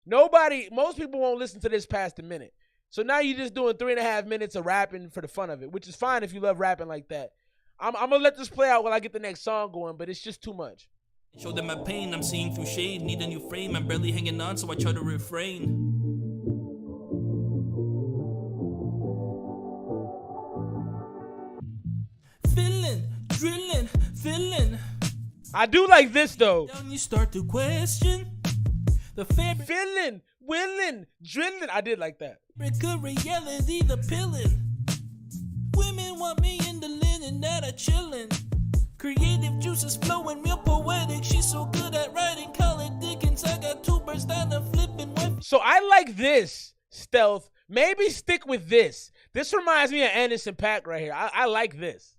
Most people won't listen to this past a minute. So now you're just doing 3.5 minutes of rapping for the fun of it, which is fine if you love rapping like that. I'm going to let this play out while I get the next song going, but it's just too much. Show them my pain, I'm seeing through shade. Need a new frame, I'm barely hanging on, so I try to refrain. Feeling. I do like this, though. Then you start to question the fabric. Feeling, willing, drilling. I did like that. Good reality, the pillin'. Women want me in the linen that are chillin'. Creative juices flowing, real poetic. She's so good at writing, call it Dickens. I got 2 birds down the flipping whip. So I like this, Stealth. Maybe stick with this. This reminds me of Anderson .Paak right here. I like this.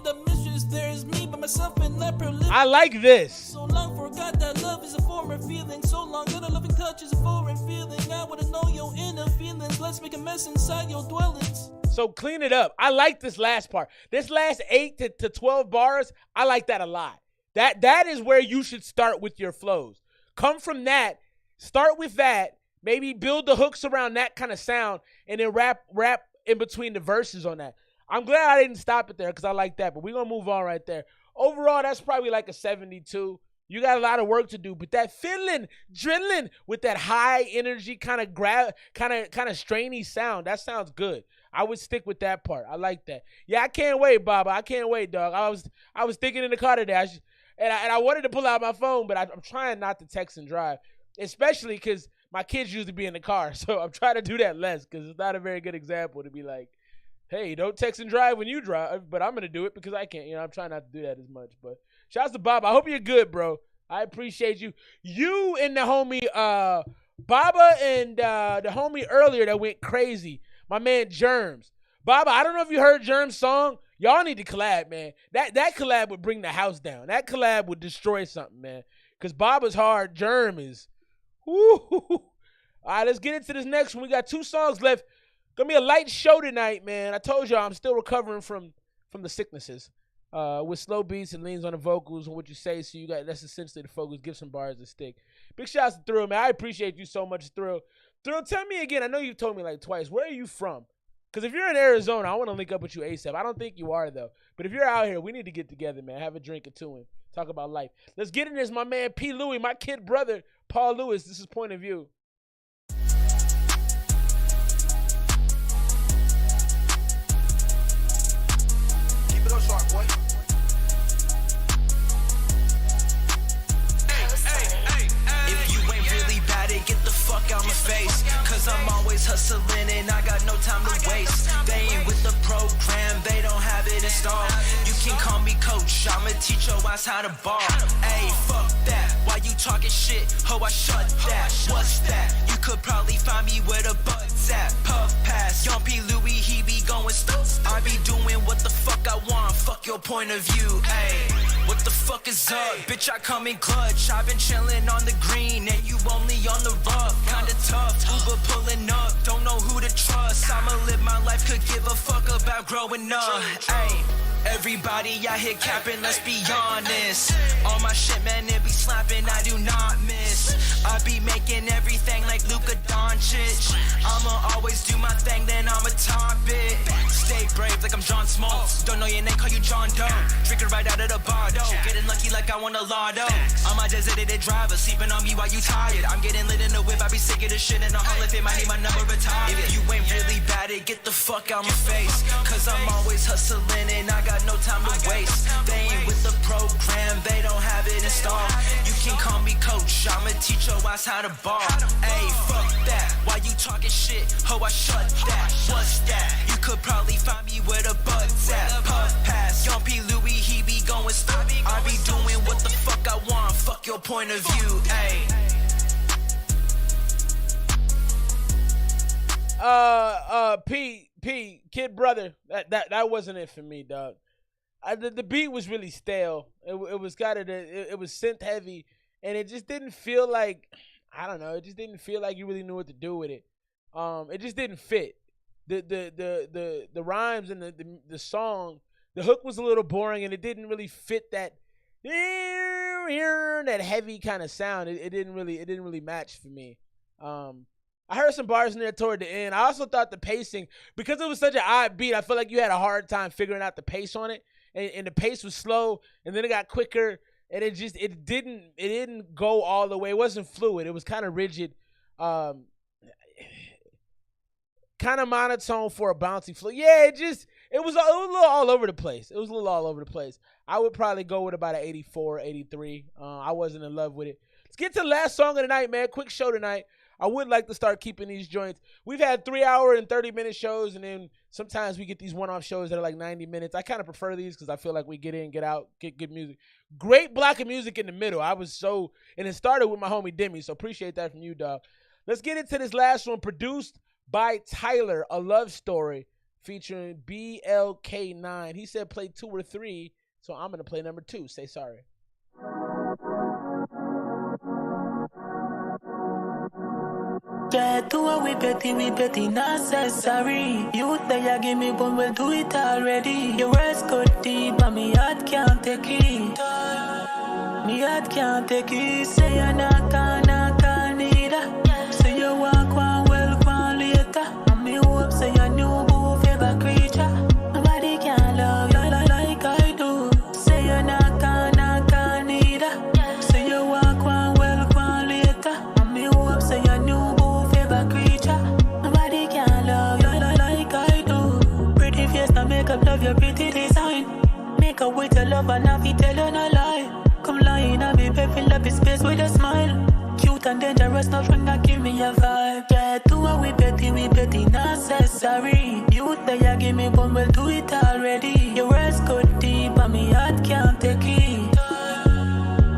The mistress, there's me by myself and leper lip. I like this. So long forgot that love is a former feeling. So long that a loving touch is a foreign feeling. I wanna know your inner feelings. Let's make a mess inside your dwellings. So clean it up. I like this last part. This last 8 to 12 bars, I like that a lot. That is where you should start with your flows. Come from that, start with that, maybe build the hooks around that kind of sound, and then rap in between the verses on that. I'm glad I didn't stop it there because I like that, but we're going to move on right there. Overall, that's probably like a 72. You got a lot of work to do, but that fiddling, drilling with that high energy kind of strainy sound, that sounds good. I would stick with that part. I like that. Yeah, I can't wait, Baba. I can't wait, dog. I was thinking in the car today, and I wanted to pull out my phone, but I'm trying not to text and drive, especially because my kids usually be in the car, so I'm trying to do that less because it's not a very good example to be like, hey, don't text and drive when you drive, but I'm going to do it because I can't. I'm trying not to do that as much. But shouts to Baba. I hope you're good, bro. I appreciate you. You and the homie Baba and the homie earlier that went crazy, my man Germs. Baba, I don't know if you heard Germs' song. Y'all need to collab, man. That collab would bring the house down. That collab would destroy something, man. Because Baba's hard. Germ is. Woo. All right, let's get into this next one. We got 2 songs left. Gonna be a light show tonight, man. I told y'all I'm still recovering from the sicknesses. With slow beats and leans on the vocals and what you say, so that's essentially the focus. Give some bars to stick. Big shouts to Thrill, man. I appreciate you so much, Thrill. Thrill, tell me again. I know you've told me like twice. Where are you from? Because if you're in Arizona, I want to link up with you ASAP. I don't think you are though. But if you're out here, we need to get together, man. Have a drink or two and talk about life. Let's get in this, my man P. Louie, my kid brother Paul Lewis. This is Point of View. Keep it up, sharp boy. If you ain't really bad it, get the fuck out my face. Cause I'm always hustling and I got no time to waste. They ain't with the program, they don't have it installed. You can call me coach, I'ma teach your ass how to ball. Ayy, fuck that, why you talking shit? Ho, I shut that, what's that? You could probably find me where the butt's at. Puff pass, Young P. Louie, he be going stuff. I be doing what the fuck I want, fuck your point of view. Ayy, what the fuck is up? Bitch, I come in clutch, I've been chilling on the green and you only on the rough. Kinda tough, Uber pulling up, don't know who to trust. I'ma live my life, could give a fuck about growing up. Ayy, everybody out here capping, let's be honest. All my shit, man, it be slapping, I do not miss. I be making everything like Luka Doncic. I'ma always do my thing, then I'ma top it. Stay brave like I'm John Smoltz. Don't know your name, call you John Doe. Drinking right out of the bar, though. Getting lucky like I won a lotto. I'm a designated driver, sleeping on me while you tired. I'm getting lit in the whip, I be sick of this shit in the hall. If it might need my number retired. If you ain't really bad it, get the fuck out my face. Cause I'm always hustling and I got no time to waste. They ain't with the program, they don't have it installed. You can call me coach, I'ma teach your ass how to ball. Ayy, fuck that, why you talking shit? Ho, I shut that, what's that? You could probably find me where the butt's at. Puff pass, Young P. Louie, he be going stuff. I be doing what the fuck I want, fuck your point of view, ayy. P, kid brother, that wasn't it for me, dog. The beat was really stale. It was it was synth heavy, and it just didn't feel like, I don't know. It just didn't feel like you really knew what to do with it. It just didn't fit. The rhymes and the song, the hook was a little boring, and it didn't really fit that heavy kind of sound. It didn't really match for me. I heard some bars in there toward the end. I also thought the pacing, because it was such an odd beat, I feel like you had a hard time figuring out the pace on it. And the pace was slow, and then it got quicker, and it didn't go all the way. It wasn't fluid. It was kind of rigid, kind of monotone for a bouncy flow. Yeah, it was a little all over the place. It was a little all over the place. I would probably go with about an 84, 83. I wasn't in love with it. Let's get to the last song of the night, man. Quick show tonight. I would like to start keeping these joints. We've had 3-hour and 30-minute shows, and then sometimes we get these one-off shows that are like 90 minutes. I kind of prefer these because I feel like we get in, get out, get good music. Great block of music in the middle. And it started with my homie Demi, so appreciate that from you, dog. Let's get into this last one, produced by Tyler, A Love Story, featuring BLK9. He said play 2 or 3, so I'm going to play number 2. Say sorry. Yeah, do what we petty necessary. You there, give me one, we'll do it already. Your words go deep, but me heart can't take it. Me heart can't take it. Say you're not gonna need her. Say you walk one, well, one later. And me hope say you new boo, favorite creature. Nobody can love you like I do. Say you're not gonna need her. Say you walk one, well, one later. And me hope say you new boo. Nobody can love you like I do. Pretty face, now make up, love your pretty design. Make up with your love and have it tell you no lie. Come lying, I'll be fill up his space with a smile. Cute and dangerous, no friend that give me a vibe. Yeah, do what we petty necessary. You there, give me one, we'll do it already. Your words go deep, but me heart can't take it.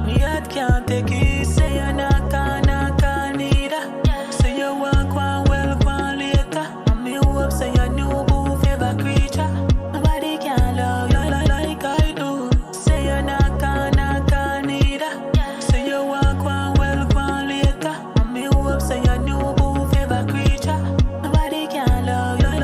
Me heart can't take it. Say you're not gonna need her. Say you walk one, well, one later. And me hope say you new boo, favorite creature. Nobody can love you like I do. Say you're not gonna need her. Say you walk one, well, one later. And me hope say you new boo, favorite creature. Nobody can love you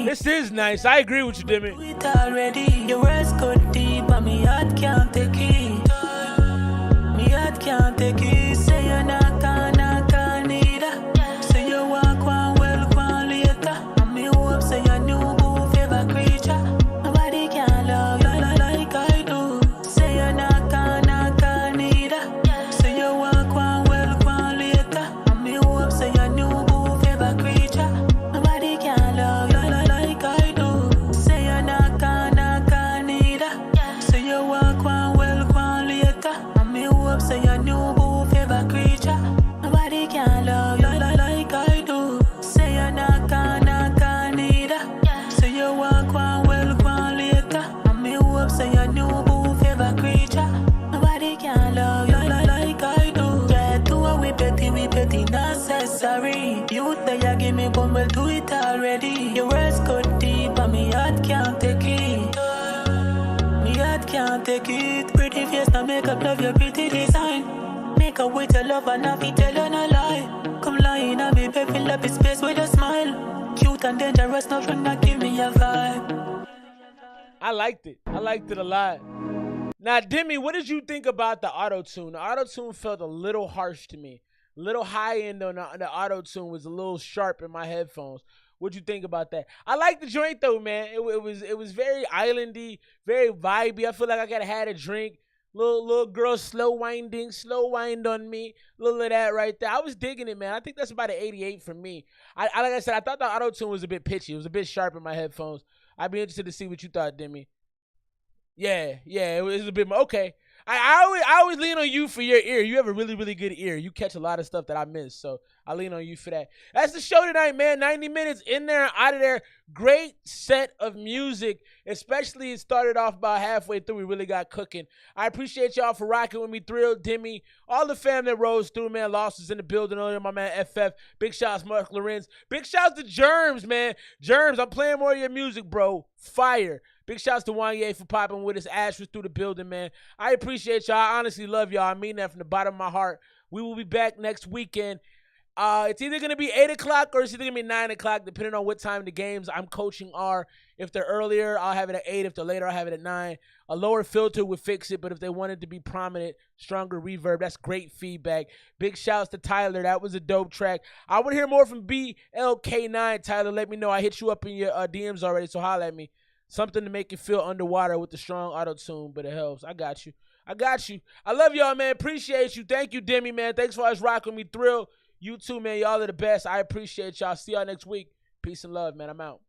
This is nice. I agree with you, Demi. Do it already. Your words cut deep, but me heart can't take it. Me heart can't take it. Say you're not gonna either. Say you walk one well, one later. And me hope say you new move favorite creature. Nobody can love you like I do. Say you're not gonna either. Say you walk one well, one later. And me hope say you new move favorite creature. Nobody can love you like I do. Say you're not gonna either. Say you walk one well, one later. And me hope say you new move favorite creature. Nobody can love you like I do. Say you're not gonna either. Say you walk one well, one later. And me hope say you new move favorite creature. Nobody can love you like I do. Yeah, do what we petty necessary. You that you give me one, well do it already. Your words cut deep, but me heart can't take it. Me heart can't take it. Pretty face, now make up love your pretty design. Make up with your love and not be telling a lie. Come lying and be fill up his space with a smile. Cute and dangerous, no friend, not give me a vibe. I liked it. I liked it a lot. Now, Demi, what did you think about the auto-tune? The auto-tune felt a little harsh to me. A little high end on the auto-tune was a little sharp in my headphones. What'd you think about that? I like the joint though, man. It was very islandy, very vibey. I feel like I gotta had a drink. Little girl slow wind on me. Little of that right there. I was digging it, man. I think that's about an 88 for me. Like I said, I thought the auto-tune was a bit pitchy. It was a bit sharp in my headphones. I'd be interested to see what you thought, Demi. Yeah, it was a bit more. Okay. I always lean on you for your ear. You have a really, really good ear. You catch a lot of stuff that I miss, so I lean on you for that. That's the show tonight, man. 90 minutes in there and out of there. Great set of music, especially it started off about halfway through. We really got cooking. I appreciate y'all for rocking with me. Thrill, Demi, all the fam that rose through, man. Losses in the building earlier, my man FF. Big shouts, Mark Lorenz. Big shouts to Germs, man. Germs, I'm playing more of your music, bro. Fire. Big shouts to Wanye for popping with us. Ash was through the building, man. I appreciate y'all. I honestly love y'all. I mean that from the bottom of my heart. We will be back next weekend. It's either going to be 8 o'clock or it's either going to be 9 o'clock, depending on what time the games I'm coaching are. If they're earlier, I'll have it at 8. If they're later, I'll have it at 9. A lower filter would fix it, but if they wanted to be prominent, stronger reverb, that's great feedback. Big shouts to Tyler. That was a dope track. I want to hear more from BLK9. Tyler, let me know. I hit you up in your DMs already, so holla at me. Something to make you feel underwater with the strong auto-tune, but it helps. I got you. I love y'all, man. Appreciate you. Thank you, Demi, man. Thanks for always rocking me. Thrill. You too, man. Y'all are the best. I appreciate y'all. See y'all next week. Peace and love, man. I'm out.